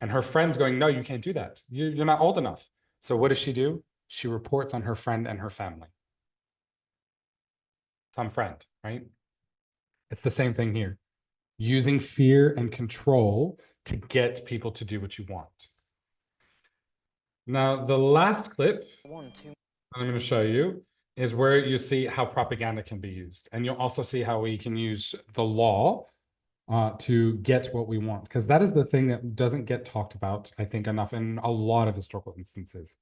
S1: And her friend's going, no, you can't do that. You're not old enough. So what does she do? She reports on her friend and her family. Some friend, right? It's the same thing here. Using fear and control to get people to do what you want. Now, the last clip I'm going to show you is where you see how propaganda can be used. And you'll also see how we can use the law to get what we want. Because that is the thing that doesn't get talked about, I think, enough in a lot of historical instances.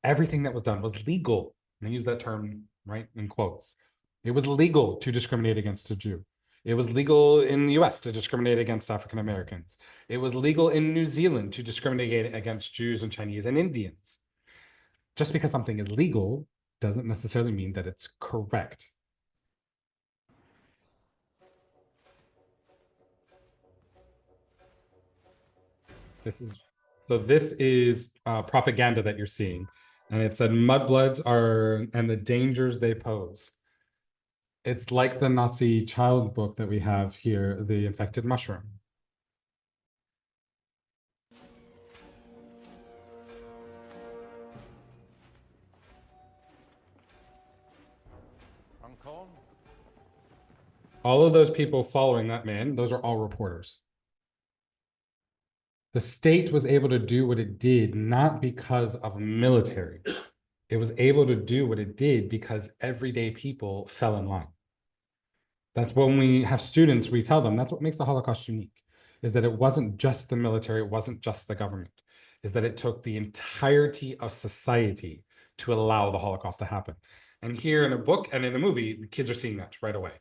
S1: Everything that was done was legal. And I use that term, right, in quotes. It was legal to discriminate against a Jew. It was legal in the US to discriminate against African Americans. It was legal in New Zealand to discriminate against Jews and Chinese and Indians. Just because something is legal doesn't necessarily mean that it's correct. This is propaganda that you're seeing. And it said mudbloods are and the dangers they pose. It's like the Nazi child book that we have here, The Infected Mushroom. All of those people following that man, those are all reporters. The state was able to do what it did not because of military. It was able to do what it did because everyday people fell in line. That's when we have students, we tell them that's what makes the Holocaust unique, is that it wasn't just the military, it wasn't just the government, is that it took the entirety of society to allow the Holocaust to happen. And here in a book and in a movie, the kids are seeing that right away.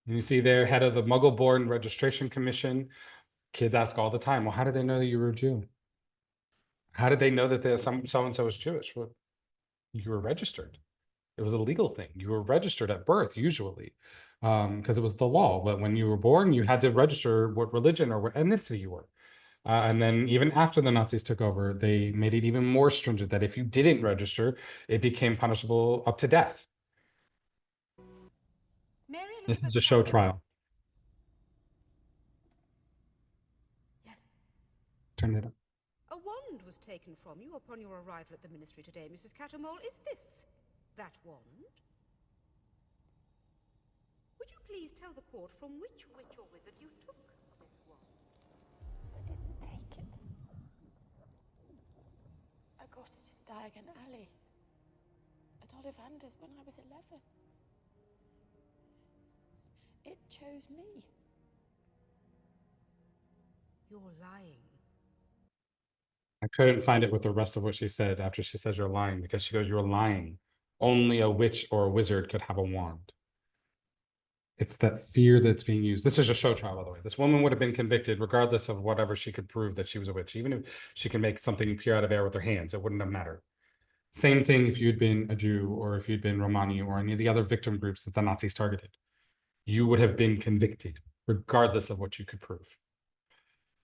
S1: And you see there, head of the Muggle-born Registration Commission. Kids ask all the time, well, how did they know that you were a Jew? How did they know that so-and-so was Jewish? Well, you were registered. It was a legal thing. You were registered at birth, usually, because it was the law. But when you were born, you had to register what religion or what ethnicity you were. And then even after the Nazis took over, they made it even more stringent that if you didn't register, it became punishable up to death. This is a show trial.
S7: Yes.
S1: Turn it up.
S7: A wand was taken from you upon your arrival at the ministry today, Mrs. Cattermole. Is this that wand? Would you please tell the court from which witch or wizard you took this wand?
S8: I didn't take it. I got it in Diagon Alley at Ollivander's when I was 11. It chose me.
S7: You're lying.
S1: I couldn't find it with the rest of what she said after she says you're lying, because she goes, you're lying. Only a witch or a wizard could have a wand. It's that fear that's being used. This is a show trial, by the way. This woman would have been convicted regardless of whatever she could prove that she was a witch. Even if she can make something appear out of air with her hands, it wouldn't have mattered. Same thing if you'd been a Jew or if you'd been Romani or any of the other victim groups that the Nazis targeted. You would have been convicted regardless of what you could prove.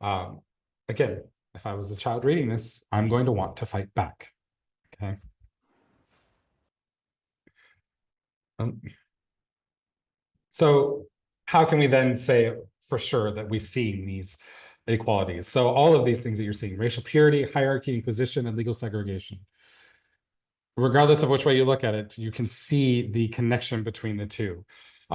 S1: Again, if I was a child reading this, I'm going to want to fight back. Okay. So how can we then say for sure that we've seen these inequalities? So all of these things that you're seeing, racial purity, hierarchy, inquisition, and legal segregation. Regardless of which way you look at it, you can see the connection between the two.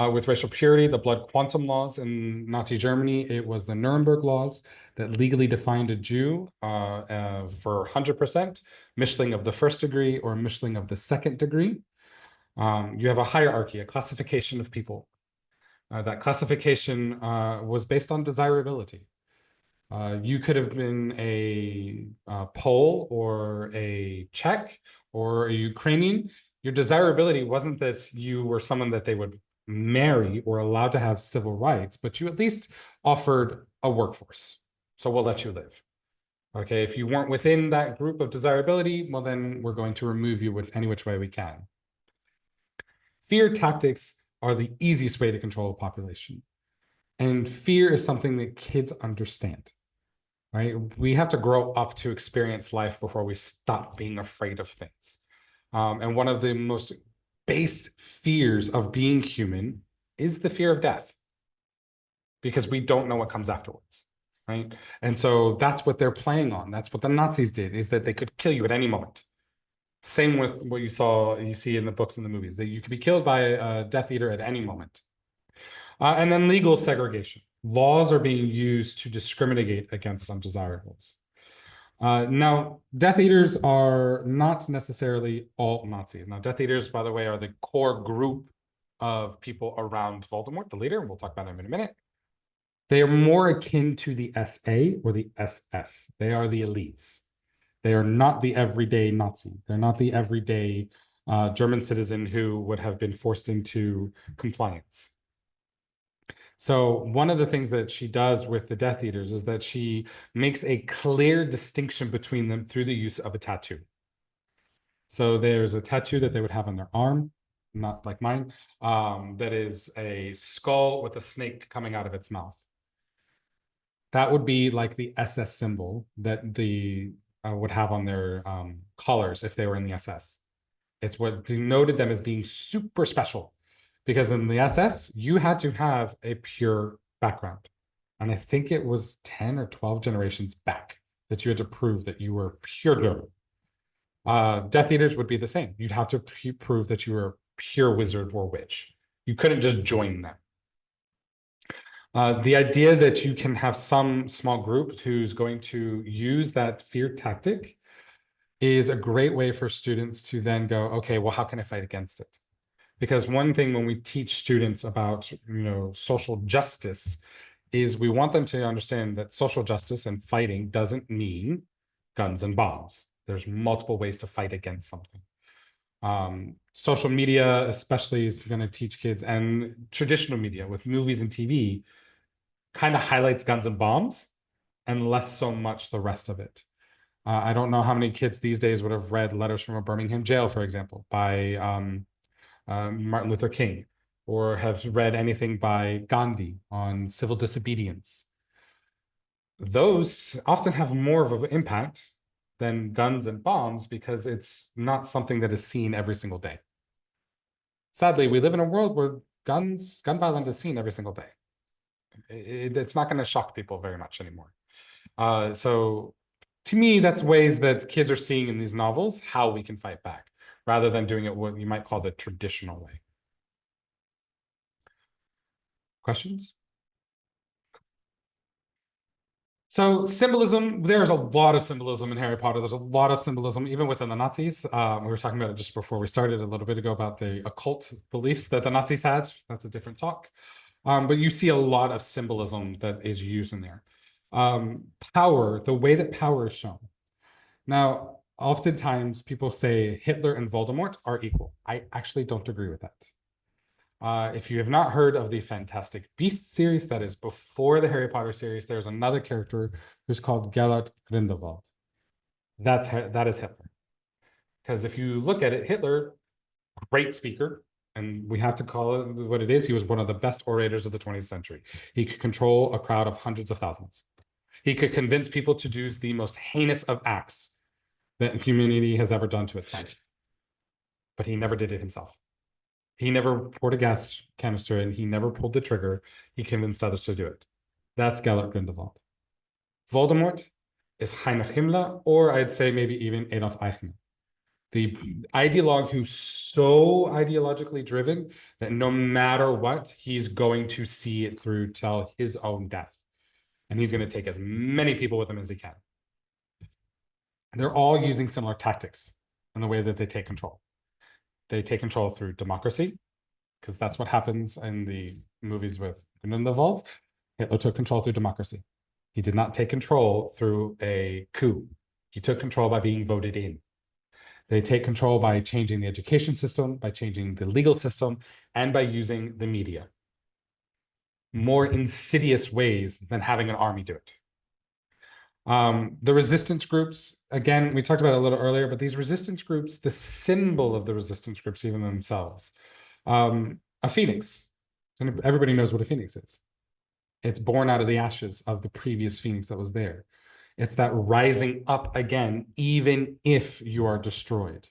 S1: With racial purity, the blood quantum laws in Nazi Germany, it was the Nuremberg laws that legally defined a Jew for 100%, Mischling of the first degree or Mischling of the second degree. You have a hierarchy, a classification of people. That classification was based on desirability. You could have been a Pole or a Czech or a Ukrainian. Your desirability wasn't that you were someone that they would marry or allowed to have civil rights, but you at least offered a workforce. So we'll let you live. Okay, if you weren't within that group of desirability, well, then we're going to remove you with any which way we can. Fear tactics are the easiest way to control a population. And fear is something that kids understand, right? We have to grow up to experience life before we stop being afraid of things. And one of the most base fears of being human is the fear of death, because we don't know what comes afterwards, right? And so that's what they're playing on. That's what the Nazis did, is that they could kill you at any moment. Same with what you see in the books and the movies, that you could be killed by a Death Eater at any moment. And then legal segregation. Laws are being used to discriminate against undesirables. Now, Death Eaters are not necessarily all Nazis. Now, Death Eaters, by the way, are the core group of people around Voldemort, the leader. We'll talk about him in a minute. They are more akin to the SA or the SS. They are the elites. They are not the everyday Nazi. They're not the everyday German citizen who would have been forced into compliance. So one of the things that she does with the Death Eaters is that she makes a clear distinction between them through the use of a tattoo. So there's a tattoo that they would have on their arm, not like mine, that is a skull with a snake coming out of its mouth. That would be like the SS symbol that the would have on their collars if they were in the SS. It's what denoted them as being super special. Because in the SS, you had to have a pure background. And I think it was 10 or 12 generations back that you had to prove that you were pure good. Death Eaters would be the same. You'd have to prove that you were a pure wizard or witch. You couldn't just join them. The idea that you can have some small group who's going to use that fear tactic is a great way for students to then go, okay, well, how can I fight against it? Because one thing when we teach students about, social justice is we want them to understand that social justice and fighting doesn't mean guns and bombs. There's multiple ways to fight against something. Social media especially is going to teach kids, and traditional media with movies and TV kind of highlights guns and bombs and less so much the rest of it. I don't know how many kids these days would have read Letters from a Birmingham Jail, for example, by Martin Luther King, or have read anything by Gandhi on civil disobedience. Those often have more of an impact than guns and bombs because it's not something that is seen every single day. Sadly, we live in a world where gun violence is seen every single day. It's not going to shock people very much anymore. So to me, that's ways that kids are seeing in these novels how we can fight back, rather than doing it what you might call the traditional way. Questions? So symbolism, there's a lot of symbolism in Harry Potter. There's a lot of symbolism even within the Nazis. We were talking about it just before we started a little bit ago about the occult beliefs that the Nazis had. That's a different talk. But you see a lot of symbolism that is used in there. Power, the way that power is shown. Now, oftentimes people say Hitler and Voldemort are equal. I actually don't agree with that. If you have not heard of the Fantastic Beasts series, that is before the Harry Potter series, there's another character who's called Gellert Grindelwald. That is Hitler. Because if you look at it, Hitler, great speaker, and we have to call it what it is. He was one of the best orators of the 20th century. He could control a crowd of hundreds of thousands. He could convince people to do the most heinous of acts that humanity has ever done to itself. But he never did it himself. He never poured a gas canister in. He never pulled the trigger. He convinced others to do it. That's Gellert Grindelwald. Voldemort is Heinrich Himmler, or I'd say maybe even Adolf Eichmann. The ideologue who's so ideologically driven that no matter what, he's going to see it through till his own death. And he's going to take as many people with him as he can. They're all using similar tactics in the way that they take control. They take control through democracy, because that's what happens in the movies with Grindelwald. Hitler took control through democracy. He did not take control through a coup. He took control by being voted in. They take control by changing the education system, by changing the legal system, and by using the media. More insidious ways than having an army do it. The resistance groups, again, we talked about it a little earlier, but these resistance groups, the symbol of the resistance groups, even themselves, a phoenix. Everybody knows what a phoenix is. It's born out of the ashes of the previous phoenix that was there. It's that rising up again, even if you are destroyed.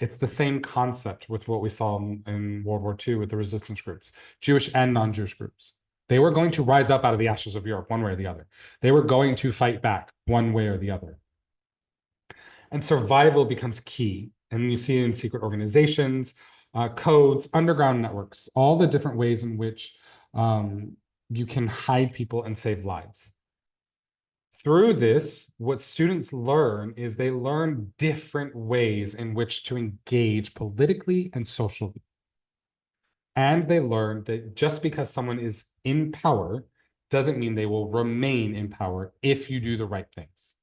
S1: It's the same concept with what we saw in World War II with the resistance groups, Jewish and non-Jewish groups. They were going to rise up out of the ashes of Europe one way or the other. They were going to fight back one way or the other. And survival becomes key. And you see it in secret organizations, codes, underground networks, all the different ways in which you can hide people and save lives. Through this, what students learn is they learn different ways in which to engage politically and socially. And they learn that just because someone is in power doesn't mean they will remain in power if you do the right things.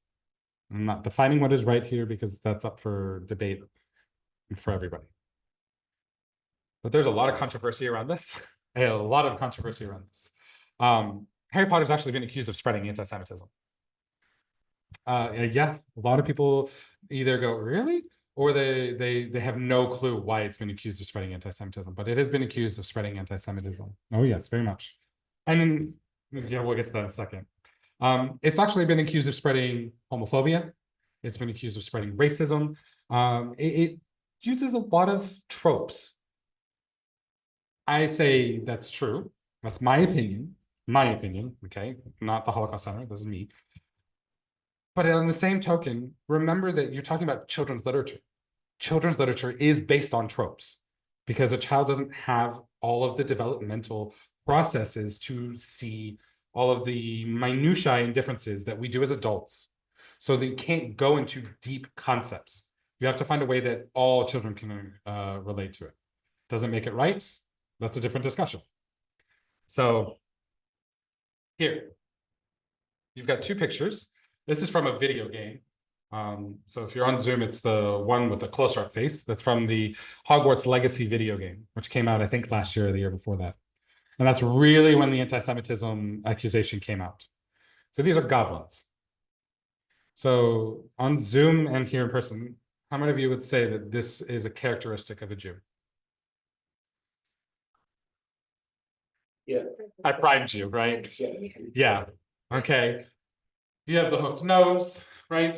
S1: I'm not defining what is right here because that's up for debate for everybody. But there's a lot of controversy around this. A lot of controversy around this. Harry Potter's actually been accused of spreading anti-Semitism. Yeah, a lot of people either go, really? Or they have no clue why it's been accused of spreading anti-Semitism, but it has been accused of spreading anti-Semitism. Oh yes, very much. And yeah, we'll get to that in a second. It's actually been accused of spreading homophobia. It's been accused of spreading racism. It uses a lot of tropes. I say that's true. That's my opinion. My opinion, okay? Not the Holocaust Center, this is me. But on the same token, remember that you're talking about children's literature. Children's literature is based on tropes because a child doesn't have all of the developmental processes to see all of the minutiae and differences that we do as adults. So that you can't go into deep concepts. You have to find a way that all children can relate to it. Doesn't make it right. That's a different discussion. So here, you've got two pictures. This is from a video game. So if you're on Zoom, it's the one with the close up face. That's from the Hogwarts Legacy video game, which came out, I think, last year or the year before that. And that's really when the anti-Semitism accusation came out. So these are goblins. So on Zoom and here in person, how many of you would say that this is a characteristic of a Jew?
S3: Yeah.
S1: I primed you, right?
S3: Yeah.
S1: Yeah. Okay. You have the hooked nose, right?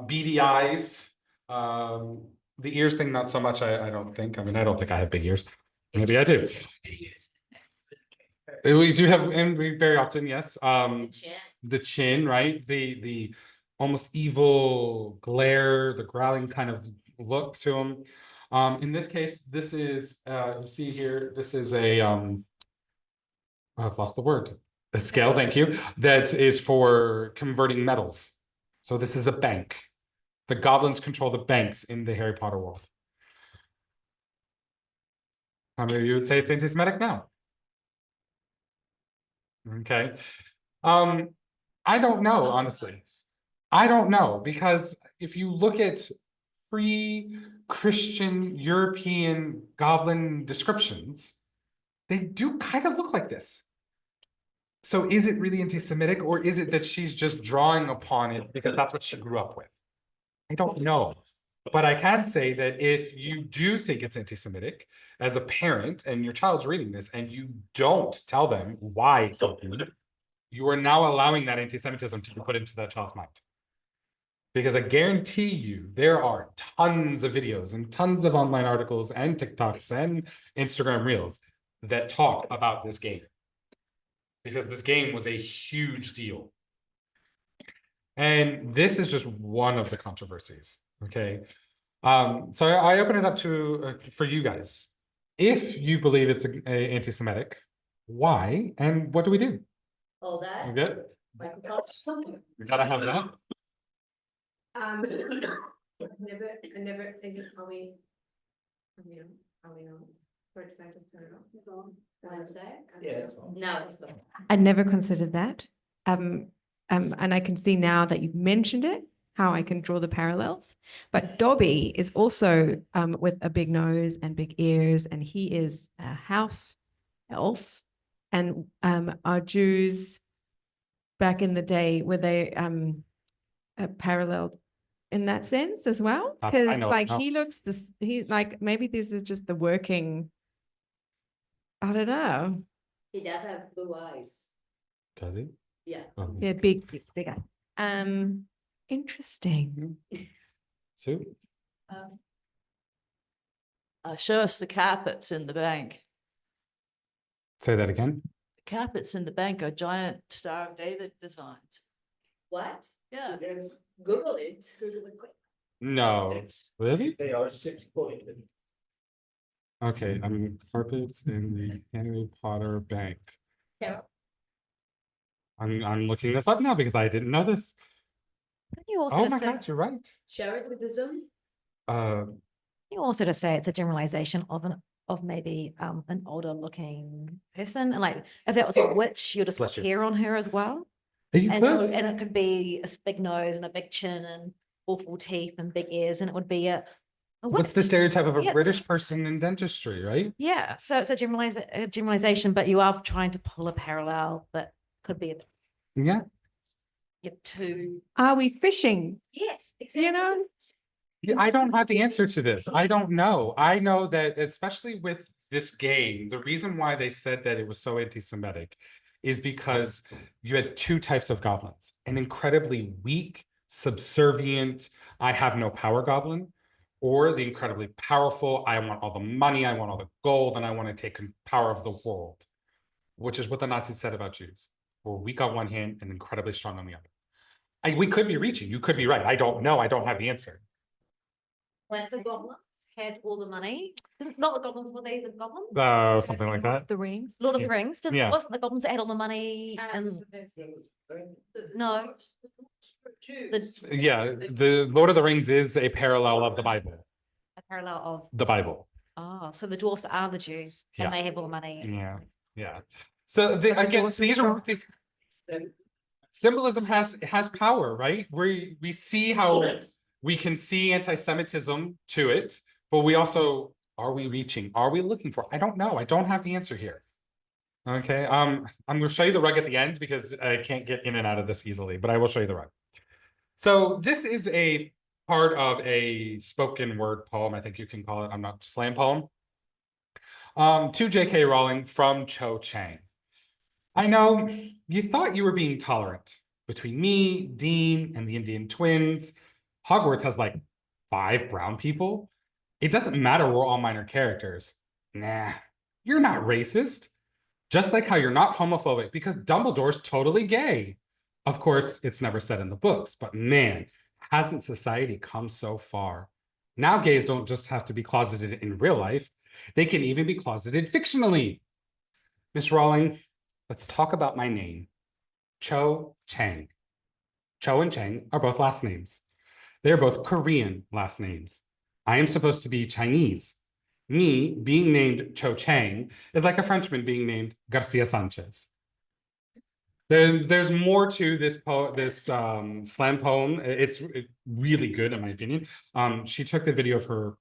S1: Beady eyes. The ears thing, not so much, I don't think. I mean, I don't think I have big ears. Maybe I do. We do have, and we very often, yes. The chin, right? The almost evil glare, the growling kind of look to him. In this case, this is, you see here, this is a, I've lost the word. A scale, thank you, that is for converting metals. So this is a bank. The goblins control the banks in the Harry Potter world. How many of you would say it's anti-Semitic now? Okay. I don't know, honestly. I don't know, because if you look at free Christian European goblin descriptions, they do kind of look like this. So is it really anti-Semitic, or is it that she's just drawing upon it because that's what she grew up with? I don't know. But I can say that if you do think it's anti-Semitic as a parent and your child's reading this and you don't tell them why, you are now allowing that anti-Semitism to be put into that child's mind. Because I guarantee you, there are tons of videos and tons of online articles and TikToks and Instagram Reels that talk about this game. Because this game was a huge deal. And this is just one of the controversies, okay? So I open it up to for you guys. If you believe it's anti-Semitic, why and what do we do?
S2: All that.
S1: You good?
S2: Microphone.
S1: We gotta have that.
S2: I never think are we on? For time to turn it off. One sec.
S3: Yeah.
S2: Now it's better.
S9: I never considered that. And I can see now that you've mentioned it, how I can draw the parallels. But Dobby is also with a big nose and big ears, and he is a house elf. And are Jews back in the day, were they parallel in that sense as well?
S1: I
S9: Because
S1: know,
S9: like
S1: no.
S9: he looks this, he like maybe this is just the working. I don't know.
S2: He does have blue eyes.
S1: Does he?
S2: Yeah.
S1: Oh.
S9: Yeah, big guy. Interesting.
S1: Sue?
S10: Show us the carpets in the bank.
S1: Say that again.
S10: The carpets in the bank are giant Star of David designs.
S2: What?
S10: Yeah.
S2: Google it. Google it quick.
S1: No. Really?
S3: They are 6-pointed.
S1: Okay, carpets in the Harry Potter bank.
S2: Carol.
S1: I'm looking this up now because I didn't know this.
S11: You also
S1: Oh my
S11: say,
S1: God, you're right.
S2: Share it with the Zoom.
S11: you also to say it's a generalization of maybe an older looking person, and like if that was a witch, you'll just
S1: Bless
S11: put
S1: you.
S11: hair on her as well,
S1: You
S11: and
S1: could.
S11: it could be a big nose and a big chin and awful teeth and big ears, and it would be a
S1: What's the
S11: witch.
S1: stereotype of a
S11: Yeah, it's
S1: British person in dentistry, right?
S11: Yeah, so it's a generalization, but you are trying to pull a parallel that could be
S1: Yeah.
S11: two.
S9: Are we fishing?
S2: Yes, exactly.
S9: You know?
S1: Yeah, I don't have the answer to this. I don't know. I know that especially with this game, the reason why they said that it was so anti-Semitic is because you had two types of goblins, an incredibly weak, subservient, I have no power goblin, or the incredibly powerful, I want all the money, I want all the gold, and I want to take power of the world, which is what the Nazis said about Jews. We're weak on one hand and incredibly strong on the other. We could be reaching. You could be right. I don't know. I don't have the answer.
S11: When the goblins had all the money, not the goblins, were they the goblins?
S1: Something like that.
S9: The rings?
S11: Lord of
S1: Yeah.
S11: the Rings,
S1: Yeah.
S11: wasn't the goblins that had all the money? And no,
S1: Yeah, the Lord of the Rings is a parallel of the Bible.
S11: a parallel of,
S1: The Bible.
S11: oh, so the dwarfs are the Jews
S1: Yeah.
S11: and they have all the money.
S1: Yeah, yeah. So
S9: the
S1: again,
S9: dwarves were
S1: these are
S9: strong.
S1: symbolism has power, right? We see how we can see anti-Semitism to it, but we also are we reaching? Are we looking for? I don't know. I don't have the answer here. Okay. I'm going to show you the rug at the end because I can't get in and out of this easily, but I will show you the rug. So this is a part of a spoken word poem, I think you can call it. I'm not slam poem. To J.K. Rowling from Cho Chang. I know you thought you were being tolerant between me, Dean, and the Indian twins. Hogwarts has like 5 brown people. It doesn't matter, we're all minor characters. Nah, you're not racist. Just like how you're not homophobic because Dumbledore's totally gay. Of course, it's never said in the books, but man, hasn't society come so far? Now gays don't just have to be closeted in real life. They can even be closeted fictionally. Miss Rowling, let's talk about my name. Cho Chang. Cho and Chang are both last names. They are both Korean last names. I am supposed to be Chinese. Me being named Cho Chang is like a Frenchman being named Garcia Sanchez. There's more to this slam poem. It's really good in my opinion. She took the video of her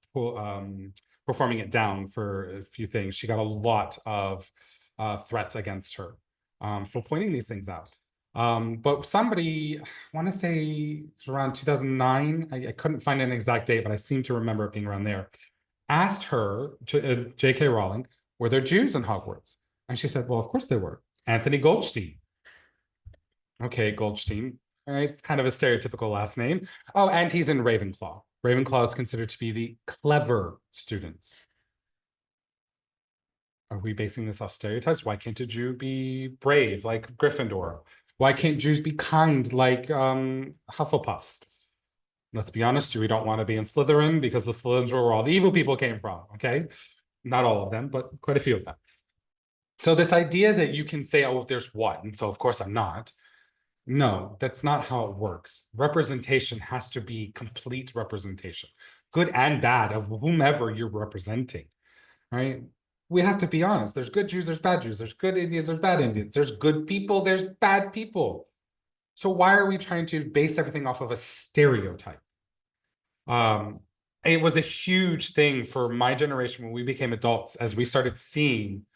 S1: performing it down for a few things. She got a lot of threats against her for pointing these things out. But somebody, I want to say it's around 2009, I couldn't find an exact date, but I seem to remember it being around there, asked her, J.K. Rowling, were there Jews in Hogwarts? And she said, well, of course there were. Anthony Goldstein. Okay, Goldstein. All right, it's kind of a stereotypical last name. Oh, and he's in Ravenclaw. Ravenclaw is considered to be the clever students. Are we basing this off stereotypes? Why can't a Jew be brave like Gryffindor? Why can't Jews be kind like Hufflepuffs? Let's be honest, we don't want to be in Slytherin because the Slytherins were where all the evil people came from, okay? Not all of them, but quite a few of them. So this idea that you can say, oh, there's one, so of course I'm not. No, that's not how it works. Representation has to be complete representation, good and bad, of whomever you're representing, right? We have to be honest. There's good Jews, there's bad Jews, there's good Indians, there's bad Indians, there's good people, there's bad people. So why are we trying to base everything off of a stereotype? It was a huge thing for my generation when we became adults, as we started seeing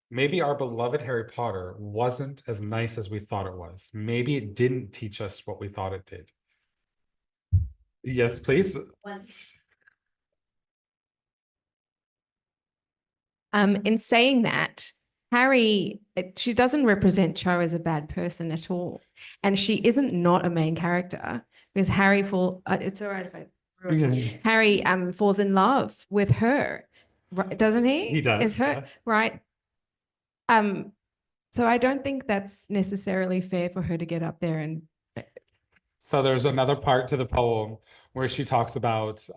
S1: maybe our beloved Harry Potter wasn't as nice as we thought it was. Maybe it didn't teach us what we thought it did. Yes, please.
S9: In saying that, Harry, she doesn't represent Cho as a bad person at all. And she isn't not a main character because Harry it's all right if I Harry falls in love with her, right? Doesn't he?
S1: He does.
S9: Is her right? So I don't think that's necessarily fair for her to get up there and.
S1: So there's another part to the poem where she talks about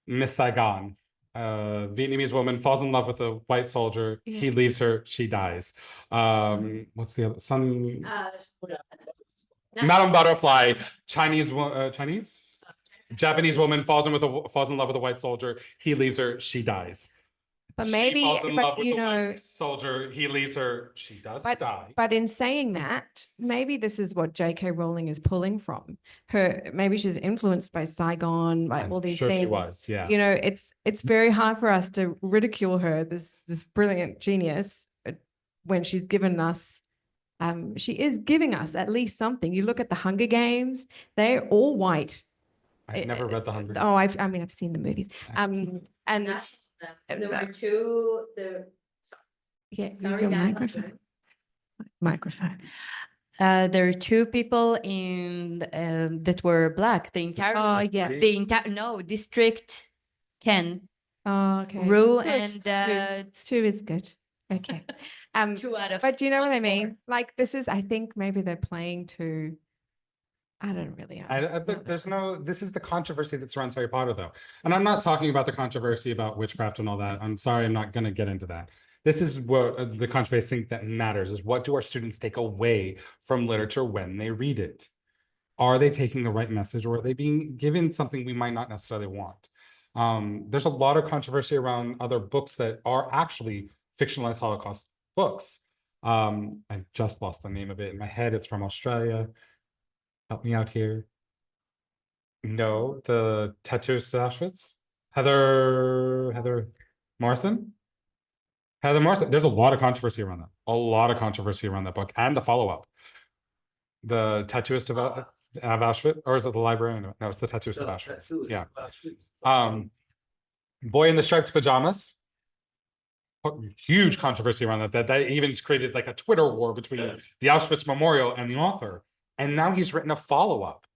S1: Miss Saigon. Vietnamese woman falls in love with a white soldier.
S9: Yeah.
S1: He leaves her. She dies. What's the other? Madame Butterfly. Japanese woman falls in love with a white soldier. He leaves her. She dies.
S9: But maybe,
S1: she falls in love with
S9: you
S1: the
S9: know,
S1: white soldier. He leaves her. She does die.
S9: But in saying that, maybe this is what J.K. Rowling is pulling from. Maybe she's influenced by Saigon, by all these things.
S1: She was, yeah.
S9: You know, it's very hard for us to ridicule her, this brilliant genius, when she's given us. She is giving us at least something. You look at the Hunger Games; they're all white.
S1: I've never read the Hunger Games.
S9: Oh, I've seen the movies. And
S2: there were two.
S9: Yeah, use
S2: Sorry,
S9: your
S2: that's not
S9: microphone.
S2: good.
S9: Microphone.
S12: There are two people that were black. The entire District 10.
S9: Oh, okay.
S12: Rue
S9: Good.
S12: and
S9: two is good. Okay.
S12: 2 out of.
S9: But do you know what I
S12: 4.
S9: mean? Like this is, I think maybe they're playing to. I don't really.
S1: I think this is the controversy that surrounds Harry Potter, though. And I'm not talking about the controversy about witchcraft and all that. I'm sorry, I'm not going to get into that. This is what the controversy I think that matters is, what do our students take away from literature when they read it? Are they taking the right message, or are they being given something we might not necessarily want? There's a lot of controversy around other books that are actually fictionalized Holocaust books. I just lost the name of it in my head. It's from Australia. Help me out here. No, the Tattoos to Auschwitz. Heather Morrison. Heather Morrison. There's a lot of controversy around that. A lot of controversy around that book and the follow-up. The Tattooist of Auschwitz, or is it the Librarian? No, it's the Tattooist of Auschwitz. Yeah. Boy in the Striped Pajamas. Huge controversy around that. That even created like a Twitter war between the Auschwitz Memorial and the author. And now he's written a follow-up.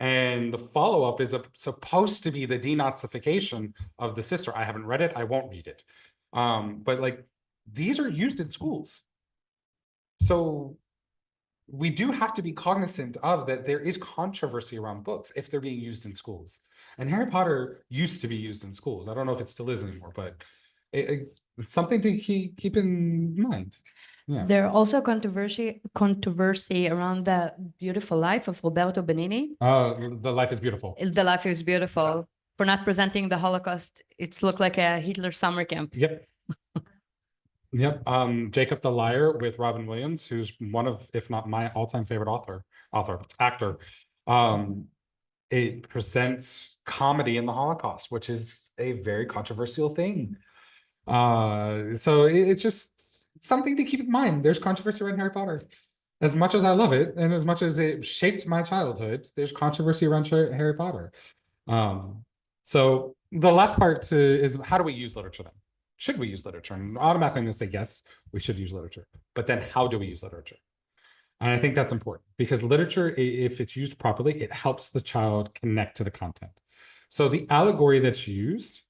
S1: And the follow-up is supposed to be the denazification of the sister. I haven't read it. I won't read it. But like, these are used in schools. So we do have to be cognizant of that. There is controversy around books if they're being used in schools. And Harry Potter used to be used in schools. I don't know if it still is anymore, but it's something to keep in mind. Yeah.
S12: There are also controversy around the beautiful life of Roberto Benigni.
S1: The Life is Beautiful.
S12: The Life is Beautiful. For not presenting the Holocaust, it's looked like a Hitler summer camp.
S1: Yep. Yep. Jacob the Liar with Robin Williams, who's one of, if not my all-time favorite actor. It presents comedy in the Holocaust, which is a very controversial thing. So it's just something to keep in mind. There's controversy around Harry Potter. As much as I love it, and as much as it shaped my childhood, there's controversy around Harry Potter. So the last part is, how do we use literature then? Should we use literature? And automatically I'm going to say, yes, we should use literature. But then how do we use literature? And I think that's important, because literature, if it's used properly, it helps the child connect to the content. So the allegory that's used,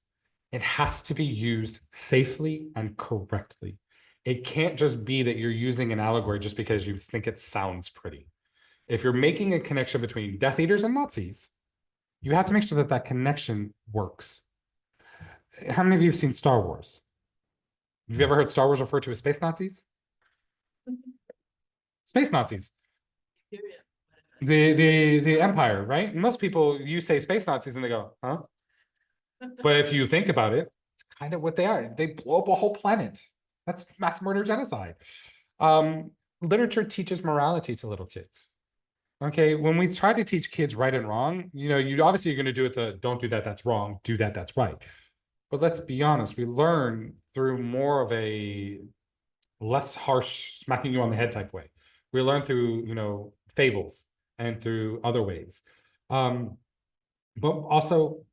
S1: it has to be used safely and correctly. It can't just be that you're using an allegory just because you think it sounds pretty. If you're making a connection between Death Eaters and Nazis, you have to make sure that that connection works. How many of you have seen Star Wars? Have you ever heard Star Wars referred to as space Nazis? Space Nazis. The Empire, right? Most people, you say space Nazis and they go, huh? But if you think about it, it's kind of what they are. They blow up a whole planet. That's mass murder genocide. Literature teaches morality to little kids. Okay, when we try to teach kids right and wrong, you obviously you're going to do it the don't do that, that's wrong, do that, that's right. But let's be honest, we learn through more of a less harsh smacking you on the head type way. We learn through, fables and through other ways. But also,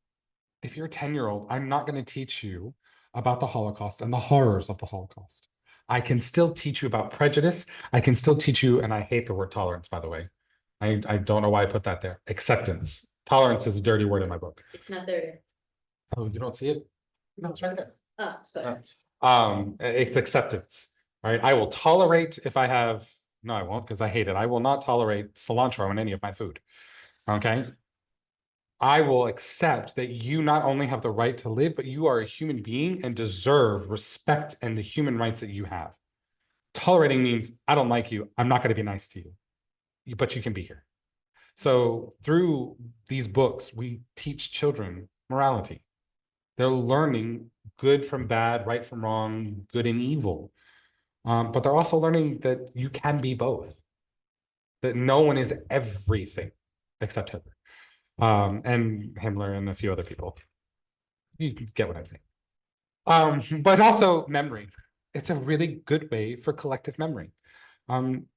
S1: if you're a 10-year-old, I'm not going to teach you about the Holocaust and the horrors of the Holocaust. I can still teach you about prejudice. I can still teach you, and I hate the word tolerance, by the way. I don't know why I put that there. Acceptance. Tolerance is a dirty word in my book.
S2: It's not there.
S1: Oh, you don't see it? No, it's right there.
S2: Oh, sorry.
S1: It's acceptance, right? I will tolerate if I have, no, I won't, because I hate it. I will not tolerate cilantro in any of my food, okay? I will accept that you not only have the right to live, but you are a human being and deserve respect and the human rights that you have. Tolerating means I don't like you. I'm not going to be nice to you, but you can be here. So through these books, we teach children morality. They're learning good from bad, right from wrong, good and evil. But they're also learning that you can be both, that no one is everything except Hitler. And Himmler and a few other people. You get what I'm saying. But also memory. It's a really good way for collective memory.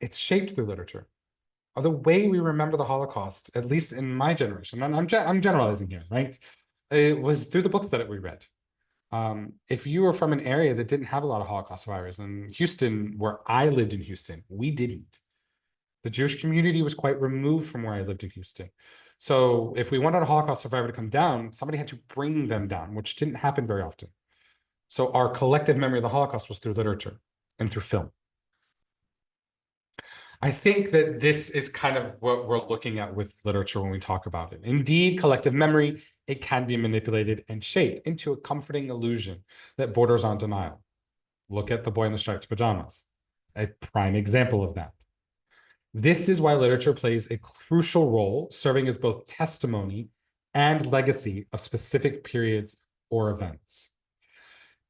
S1: It's shaped through literature. The way we remember the Holocaust, at least in my generation, and I'm generalizing here, right? It was through the books that we read. If you were from an area that didn't have a lot of Holocaust survivors, in Houston, where I lived in Houston, we didn't. The Jewish community was quite removed from where I lived in Houston. So if we wanted a Holocaust survivor to come down, somebody had to bring them down, which didn't happen very often. So our collective memory of the Holocaust was through literature and through film. I think that this is kind of what we're looking at with literature when we talk about it. Indeed, collective memory, it can be manipulated and shaped into a comforting illusion that borders on denial. Look at The Boy in the Striped Pajamas, a prime example of that. This is why literature plays a crucial role, serving as both testimony and legacy of specific periods or events.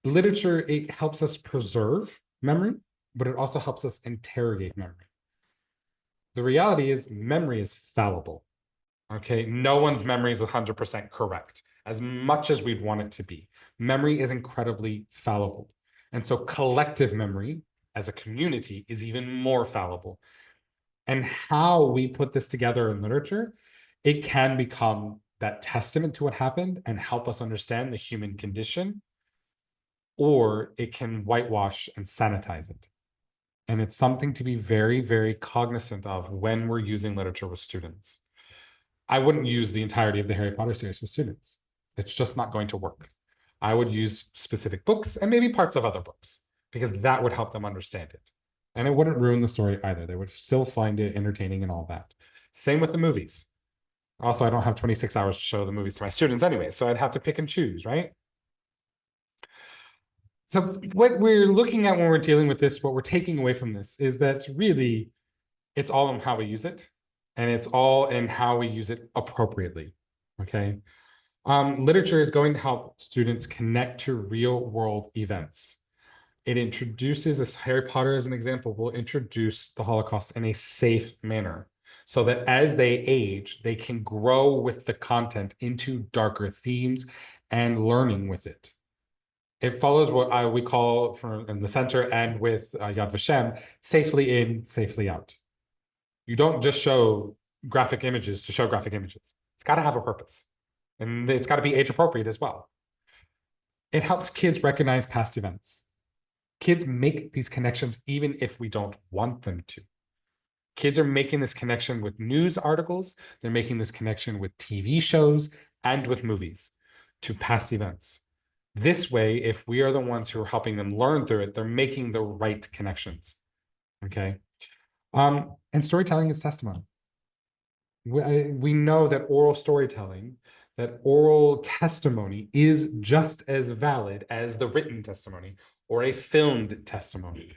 S1: Literature, it helps us preserve memory, but it also helps us interrogate memory. The reality is memory is fallible, okay? No one's memory is 100% correct, as much as we'd want it to be. Memory is incredibly fallible. And so collective memory as a community is even more fallible. And how we put this together in literature, it can become that testament to what happened and help us understand the human condition, or it can whitewash and sanitize it. And it's something to be very, very cognizant of when we're using literature with students. I wouldn't use the entirety of the Harry Potter series with students. It's just not going to work. I would use specific books and maybe parts of other books, because that would help them understand it. And it wouldn't ruin the story either. They would still find it entertaining and all that. Same with the movies. Also, I don't have 26 hours to show the movies to my students anyway, so I'd have to pick and choose, right? So what we're looking at when we're dealing with this, what we're taking away from this is that really it's all in how we use it, and it's all in how we use it appropriately, okay? Literature is going to help students connect to real world events. It introduces, as Harry Potter as an example, will introduce the Holocaust in a safe manner so that as they age, they can grow with the content into darker themes and learning with it. It follows what we call in the center and with Yad Vashem, safely in, safely out. You don't just show graphic images to show graphic images. It's got to have a purpose. And it's got to be age appropriate as well. It helps kids recognize past events. Kids make these connections even if we don't want them to. Kids are making this connection with news articles. They're making this connection with TV shows and with movies to past events. This way, if we are the ones who are helping them learn through it, they're making the right connections, okay? And storytelling is testimony. we know that oral storytelling, that oral testimony is just as valid as the written testimony or a filmed testimony.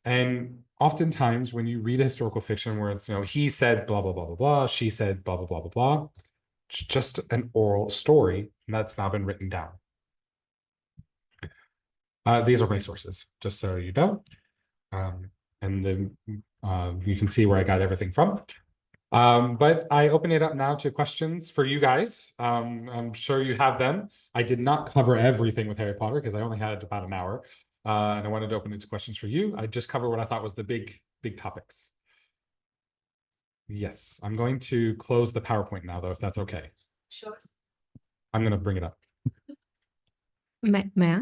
S1: And oftentimes when you read historical fiction where it's, he said blah, blah, blah, blah, blah, she said blah, blah, blah, blah, blah, it's just an oral story that's now been written down. These are my sources, just so you know. And then you can see where I got everything from. But I open it up now to questions for you guys. I'm sure you have them. I did not cover everything with Harry Potter because I only had about an hour. And I wanted to open it to questions for you. I just covered what I thought was the big topics. Yes, I'm going to close the PowerPoint now, though, if that's okay.
S7: Sure.
S1: I'm going to bring it up.
S9: May I?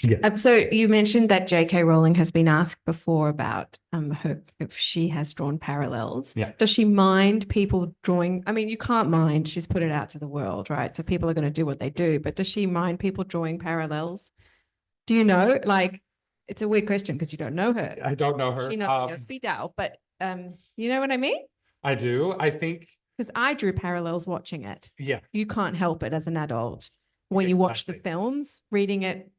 S1: Yeah.
S9: So you mentioned that J.K. Rowling has been asked before about her, if she has drawn parallels.
S1: Yeah.
S9: Does she mind people drawing? I mean, you can't mind. She's put it out to the world, right? So people are going to do what they do. But does she mind people drawing parallels? Do you know? Like, it's a weird question because you don't know her.
S1: I don't know her.
S9: She knows speak out, but you know what I mean?
S1: I do. I think.
S9: Because I drew parallels watching it.
S1: Yeah.
S9: You can't help it as an adult when you watch the
S1: Exactly.
S9: films. Reading it,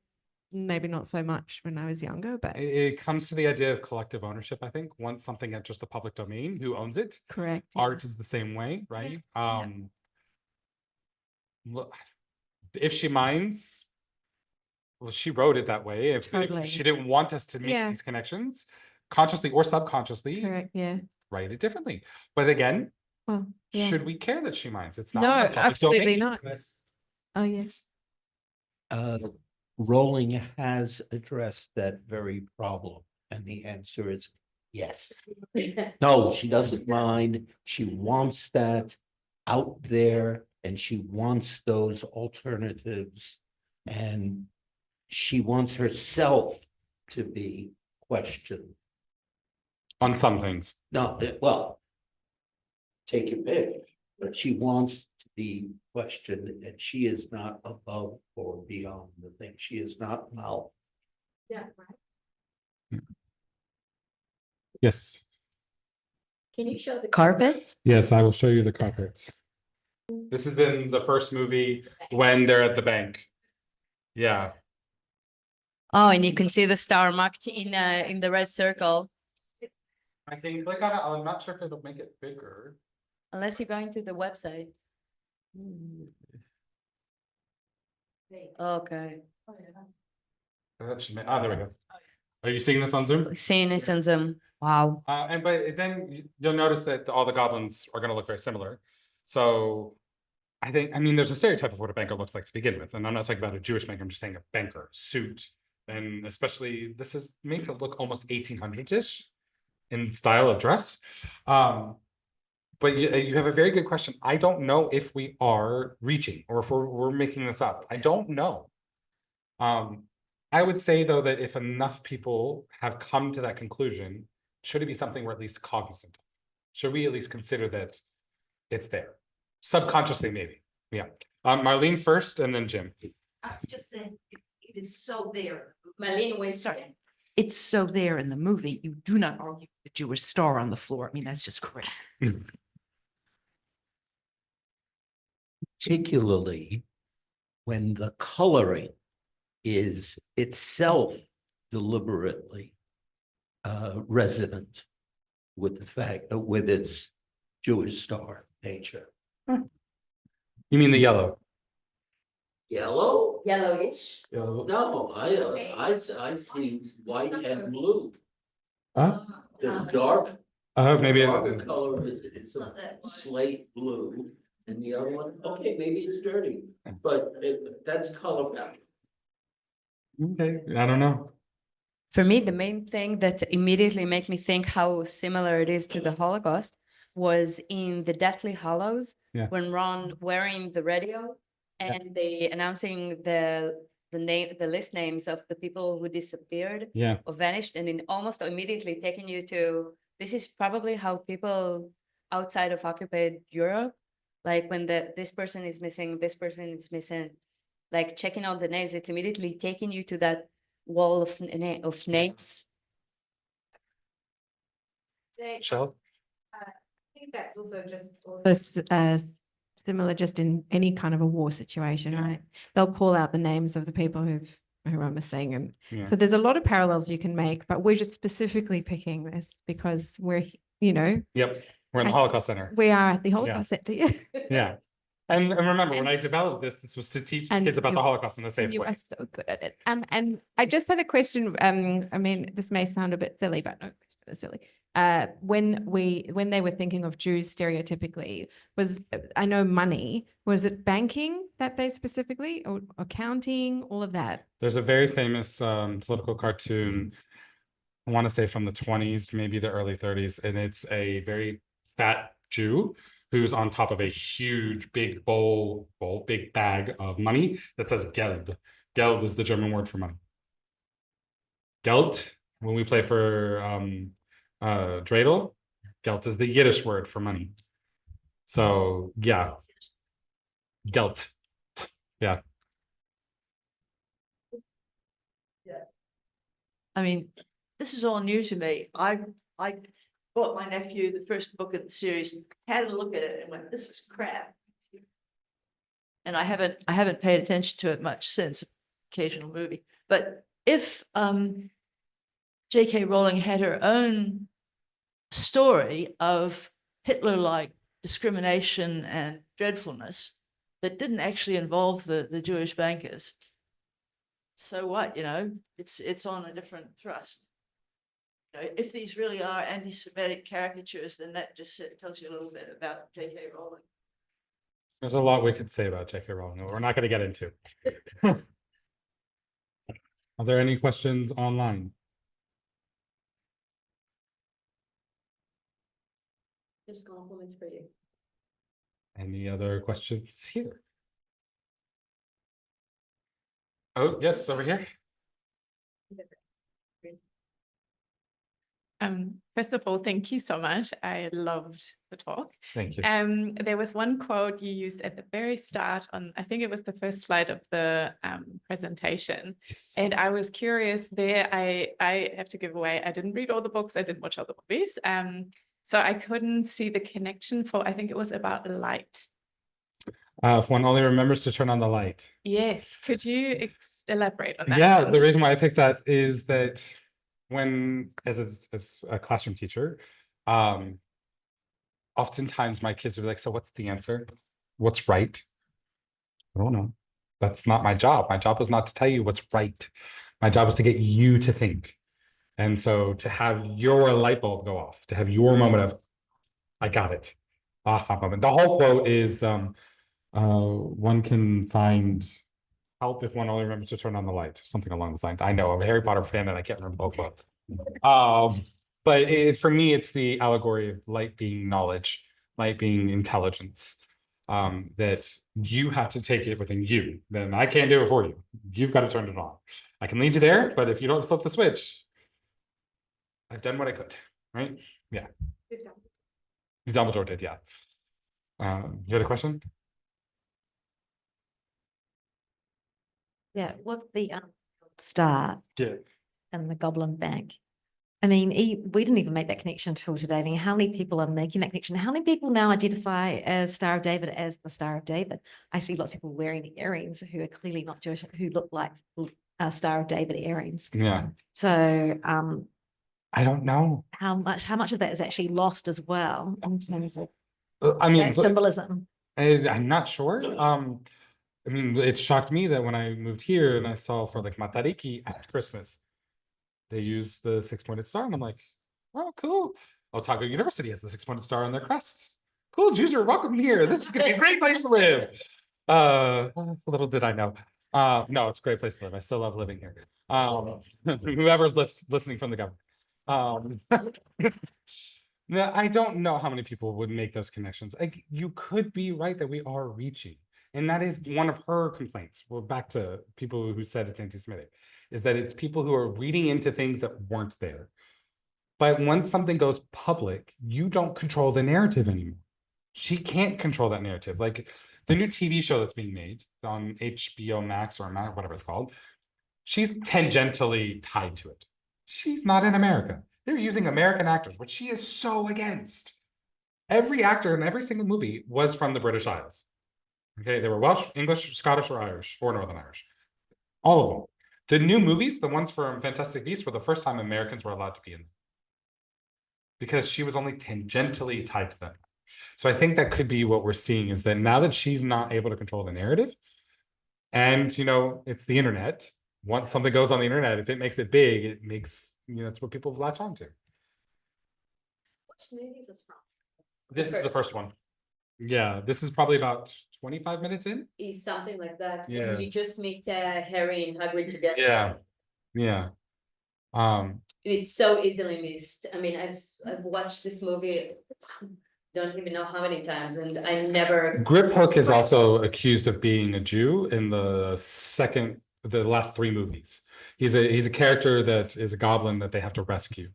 S9: maybe not so much when I was younger, but
S1: It comes to the idea of collective ownership, I think. Once something enters the public domain, who owns it?
S9: correct.
S1: Art is the same way, right? Look, if she minds, well, she wrote it that way. If
S9: Totally.
S1: she didn't want us to make
S9: Yeah.
S1: these connections, consciously or subconsciously,
S9: Correct. Yeah.
S1: write it differently. But again,
S9: Well, yeah.
S1: should we care that she minds? It's not
S9: No,
S1: in the public
S9: absolutely
S1: domain.
S9: not. Oh, yes.
S5: Rowling has addressed that very problem, and the answer is yes. No, she doesn't mind. She wants that out there, and she wants those alternatives, and she wants herself to be questioned.
S1: On some things.
S5: No, well, take your pick, but she wants to be questioned, and she is not above or beyond the thing. She is not mouth.
S7: Yeah, right.
S1: Yes.
S2: Can you show the carpet?
S1: Yes, I will show you the carpet. This is in the first movie when they're at the bank. Yeah.
S12: Oh, and you can see the star marked in the red circle.
S1: I think click on it. I'm not sure if it'll make it bigger.
S12: Unless you're going to the website. Okay.
S1: That should make, there we go. Are you seeing this on Zoom?
S12: Seeing this on Zoom. Wow.
S1: And but then you'll notice that all the goblins are going to look very similar. So I mean, there's a stereotype of what a banker looks like to begin with. And I'm not talking about a Jewish banker, I'm just saying a banker, suit. And especially, this is made to look almost 1800s-ish in style of dress. But you have a very good question. I don't know if we are reaching or if we're making this up. I don't know. I would say, though, that if enough people have come to that conclusion, should it be something we're at least cognizant of? Should we at least consider that it's there? Subconsciously, maybe. Yeah. Marlene first and then Jim.
S13: I'm just saying, it is so there.
S12: Marlene, wait.
S13: Sorry. It's so there in the movie. You do not argue with the Jewish star on the floor. I mean, that's just crazy.
S5: Particularly when the coloring is itself deliberately resonant with the fact with its Jewish star nature.
S1: You mean the yellow?
S5: Yellow?
S12: Yellowish.
S1: Yellow.
S5: No, I see white and blue.
S1: Huh?
S5: There's dark.
S1: Maybe.
S5: Darker color is it's a slate blue, and the other one, okay, maybe it's dirty, but that's color palette.
S1: Okay, I don't know.
S12: For me, the main thing that immediately made me think how similar it is to the Holocaust was in the Deathly Hallows, when Ron wearing the radio and they announcing the list names of the people who disappeared or vanished, and in almost immediately taking you to, this is probably how people outside of occupied Europe, like when this person is missing, this person is missing, like checking out the names, it's immediately taking you to that wall of names.
S1: Shell?
S9: think that's also just similar just in any kind of a war situation, right? They'll call out the names of the people who are missing. And so there's a lot of parallels you can make, but we're just specifically picking this because we're,
S1: Yep. We're in the Holocaust Center.
S9: we are at the Holocaust Center. Yeah.
S1: Yeah. And remember, when I developed this was to teach kids about the Holocaust in a safe
S9: You
S1: way.
S9: are so good at it. And I just had a question. I mean, this may sound a bit silly, but no, it's silly. When they were thinking of Jews stereotypically, I know money, was it banking that they specifically, or accounting, all of that?
S1: There's a very famous political cartoon, I want to say from the 20s, maybe the early 30s, and it's a very fat Jew who's on top of a huge big big bag of money that says Geld. Geld is the German word for money. Geld, when we play for dreidel, Geld is the Yiddish word for money. So yeah, Geld. Yeah.
S10: I mean, this is all new to me. I bought my nephew the first book of the series, had a look at it and went, this is crap. And I haven't paid attention to it much since, occasional movie. But if J.K. Rowling had her own story of Hitler-like discrimination and dreadfulness that didn't actually involve the Jewish bankers, so what, it's on a different thrust. If these really are anti-Semitic caricatures, then that just tells you a little bit about J.K. Rowling.
S1: There's a lot we could say about J.K. Rowling, we're not going to get into. Are there any questions online?
S2: Just compliments for you.
S1: Any other questions here? Oh, yes, over here.
S14: First of all, thank you so much. I loved the talk.
S1: Thank you.
S14: There was one quote you used at the very start on, I think it was the first slide of the presentation.
S1: Yes.
S14: And I was curious there. I have to give away, I didn't read all the books, I didn't watch all the movies. So I couldn't see the connection for, I think it was about light.
S1: If one only remembers to turn on the light.
S14: Yes. Could you elaborate on that?
S1: Yeah, the reason why I picked that is that when, as a classroom teacher, oftentimes my kids would be like, so what's the answer? What's right? I don't know. That's not my job. My job is not to tell you what's right. My job is to get you to think. And so to have your light bulb go off, to have your moment of, I got it. Aha moment. The whole quote is, one can find help if one only remembers to turn on the light, something along the lines. I know I'm a Harry Potter fan and I can't remember the whole quote. But for me, it's the allegory of light being knowledge, light being intelligence, that you have to take it within you. Then I can't do it for you. You've got to turn it on. I can lead you there, but if you don't flip the switch, I've done what I could, right? Yeah. Dumbledore did, yeah. You had a question?
S11: Yeah, with the star and the Goblin Bank. I mean, we didn't even make that connection until today. I mean, how many people are making that connection? How many people now identify as Star of David as the Star of David? I see lots of people wearing earrings who are clearly not Jewish, who look like Star of David earrings.
S1: Yeah.
S11: So
S1: I don't know
S11: how much of that is actually lost as well in terms of
S1: that
S11: symbolism.
S1: I'm not sure. I mean, it shocked me that when I moved here and I saw for like Matariki at Christmas, they use the 6-pointed star, and I'm like, oh, cool. Otago University has the 6-pointed star on their crests. Cool, Jews are welcome here. This is gonna be a great place to live. Little did I know. No, it's a great place to live. I still love living here. Whoever's listening from the government. No, I don't know how many people would make those connections. Like, you could be right that we are reaching. And that is one of her complaints. Well, back to people who said it's anti-Semitic, is that it's people who are reading into things that weren't there. But once something goes public, you don't control the narrative anymore. She can't control that narrative. Like the new TV show that's being made on HBO Max or whatever it's called, she's tangentially tied to it. She's not in America. They're using American actors, which she is so against. Every actor in every single movie was from the British Isles. Okay, they were Welsh, English, Scottish, or Irish, or Northern Irish. All of them. The new movies, the ones from Fantastic Beasts, were the first time Americans were allowed to be in them. Because she was only tangentially tied to them. So I think that could be what we're seeing, is that now that she's not able to control the narrative, and it's the internet. Once something goes on the internet, if it makes it big, it makes, that's what people latch on to.
S2: Which movie is this from?
S1: This is the first one. Yeah, this is probably about 25 minutes in.
S2: Is something like that.
S1: Yeah.
S2: When you just meet Harry and Hagrid together.
S1: Yeah. Yeah.
S2: It's so easily missed. I mean, I've watched this movie, don't even know how many times, and I never.
S1: Grip Hook is also accused of being a Jew in the last 3 movies. He's a character that is a goblin that they have to rescue.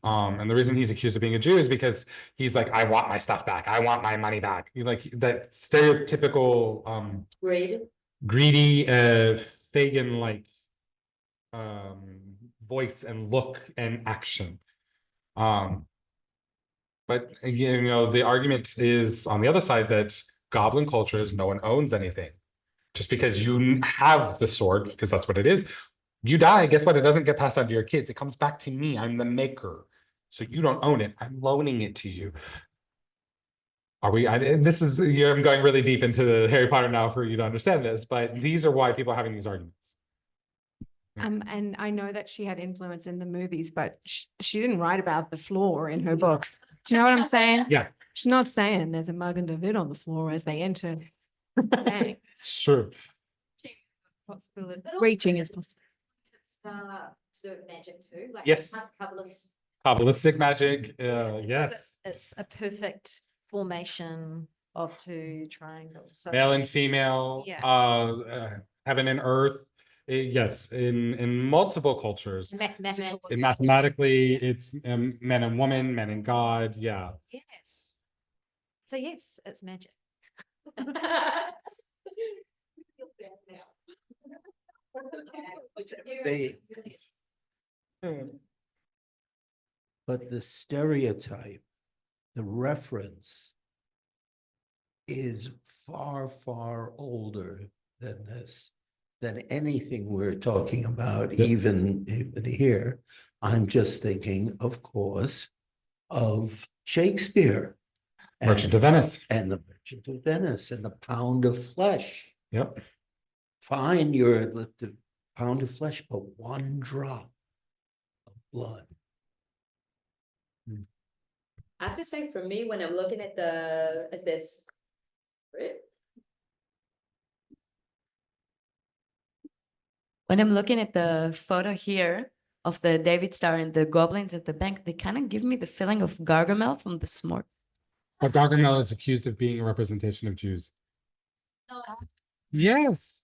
S1: And the reason he's accused of being a Jew is because he's like, I want my stuff back. I want my money back. Like that stereotypical greedy Fagin-like voice and look and action. But again, the argument is on the other side that goblin cultures, no one owns anything. Just because you have the sword, because that's what it is, you die, guess what? It doesn't get passed on to your kids. It comes back to me. I'm the maker. So you don't own it. I'm loaning it to you. I'm going really deep into the Harry Potter now for you to understand this, but these are why people are having these arguments.
S9: And I know that she had influence in the movies, but she didn't write about the floor in her books. Do you know what I'm saying?
S1: Yeah.
S9: She's not saying there's a mug and David on the floor as they enter.
S1: It's true.
S11: Reaching is possible.
S2: To do magic too. Like
S1: Yes. Kabbalistic magic. Yes.
S11: It's a perfect formation of 2 triangles. So
S1: Male and female.
S11: Yeah.
S1: Heaven and earth. Yes, in multiple cultures. Mathematically, it's men and woman, men and God. Yeah.
S11: Yes. So yes, it's magic.
S5: But the stereotype, the reference is far, far older than this, than anything we're talking about, even here. I'm just thinking, of course, of Shakespeare.
S1: Merchant of Venice.
S5: And the Merchant of Venice and the pound of flesh.
S1: Yep.
S5: Fine, you're the pound of flesh, but 1 drop of blood.
S2: I have to say, for me, when I'm looking at this,
S12: when I'm looking at the photo here of the David Star and the goblins at the bank, they kind of give me the feeling of Gargamel from the Smurf.
S1: But Gargamel is accused of being a representation of Jews. Yes.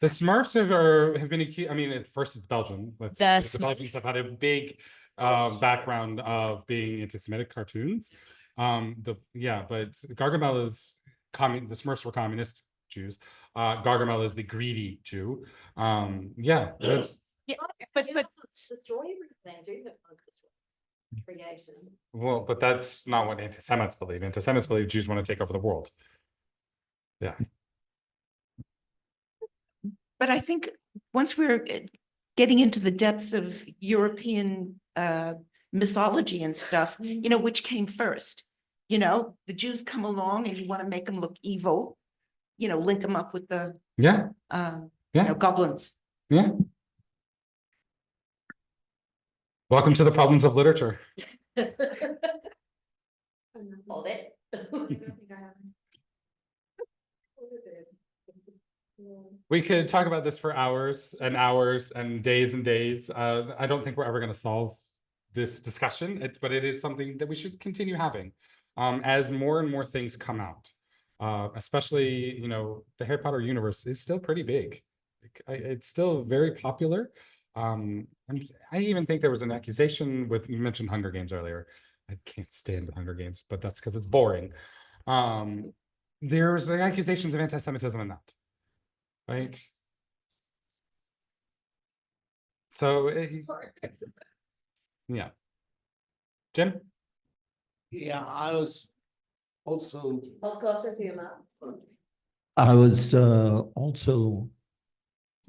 S1: The Smurfs have been accused. I mean, at first it's Belgium. The Belgians have had a big background of being anti-Semitic cartoons. But Gargamel is the Smurfs were communist Jews. Gargamel is the greedy Jew.
S13: Yeah, but
S2: destroy everything. Jews have creation.
S1: Well, but that's not what anti-Semites believe. Anti-Semites believe Jews want to take over the world. Yeah.
S13: But I think once we're getting into the depths of European mythology and stuff, which came first? The Jews come along and you want to make them look evil, link them up with the goblins.
S1: Yeah. Welcome to the problems of literature.
S2: Hold it.
S1: We could talk about this for hours and hours and days. I don't think we're ever going to solve this discussion, but it is something that we should continue having as more and more things come out. Especially, the Harry Potter universe is still pretty big. It's still very popular. And I even think there was an accusation you mentioned Hunger Games earlier. I can't stand the Hunger Games, but that's because it's boring. There's accusations of anti-Semitism in that. Right. So, yeah. Jim?
S5: Yeah, I was Also,
S2: Hold closer to your mouth.
S5: I was also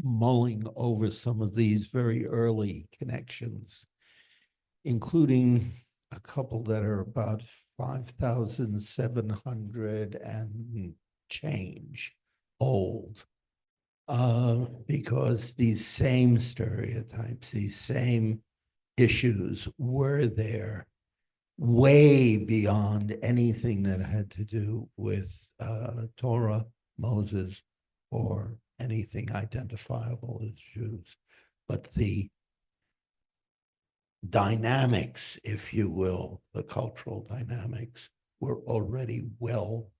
S5: mulling over some of these very early connections, including a couple that are about 5,700 and change old. Because these same stereotypes, these same issues were there way beyond anything that had to do with Torah, Moses, or anything identifiable as Jews. But the dynamics, if you will, the cultural dynamics were already well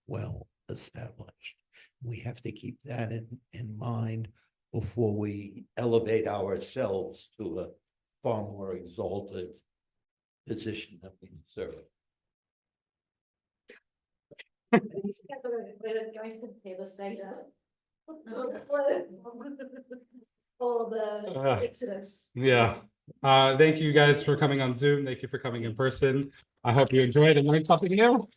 S5: established. We have to keep that in mind before we elevate ourselves to a far more exalted position that we deserve.
S2: These guys are going to compare the Seder. Or the Exodus.
S1: Yeah. Thank you guys for coming on Zoom. Thank you for coming in person. I hope you enjoyed and learned something new.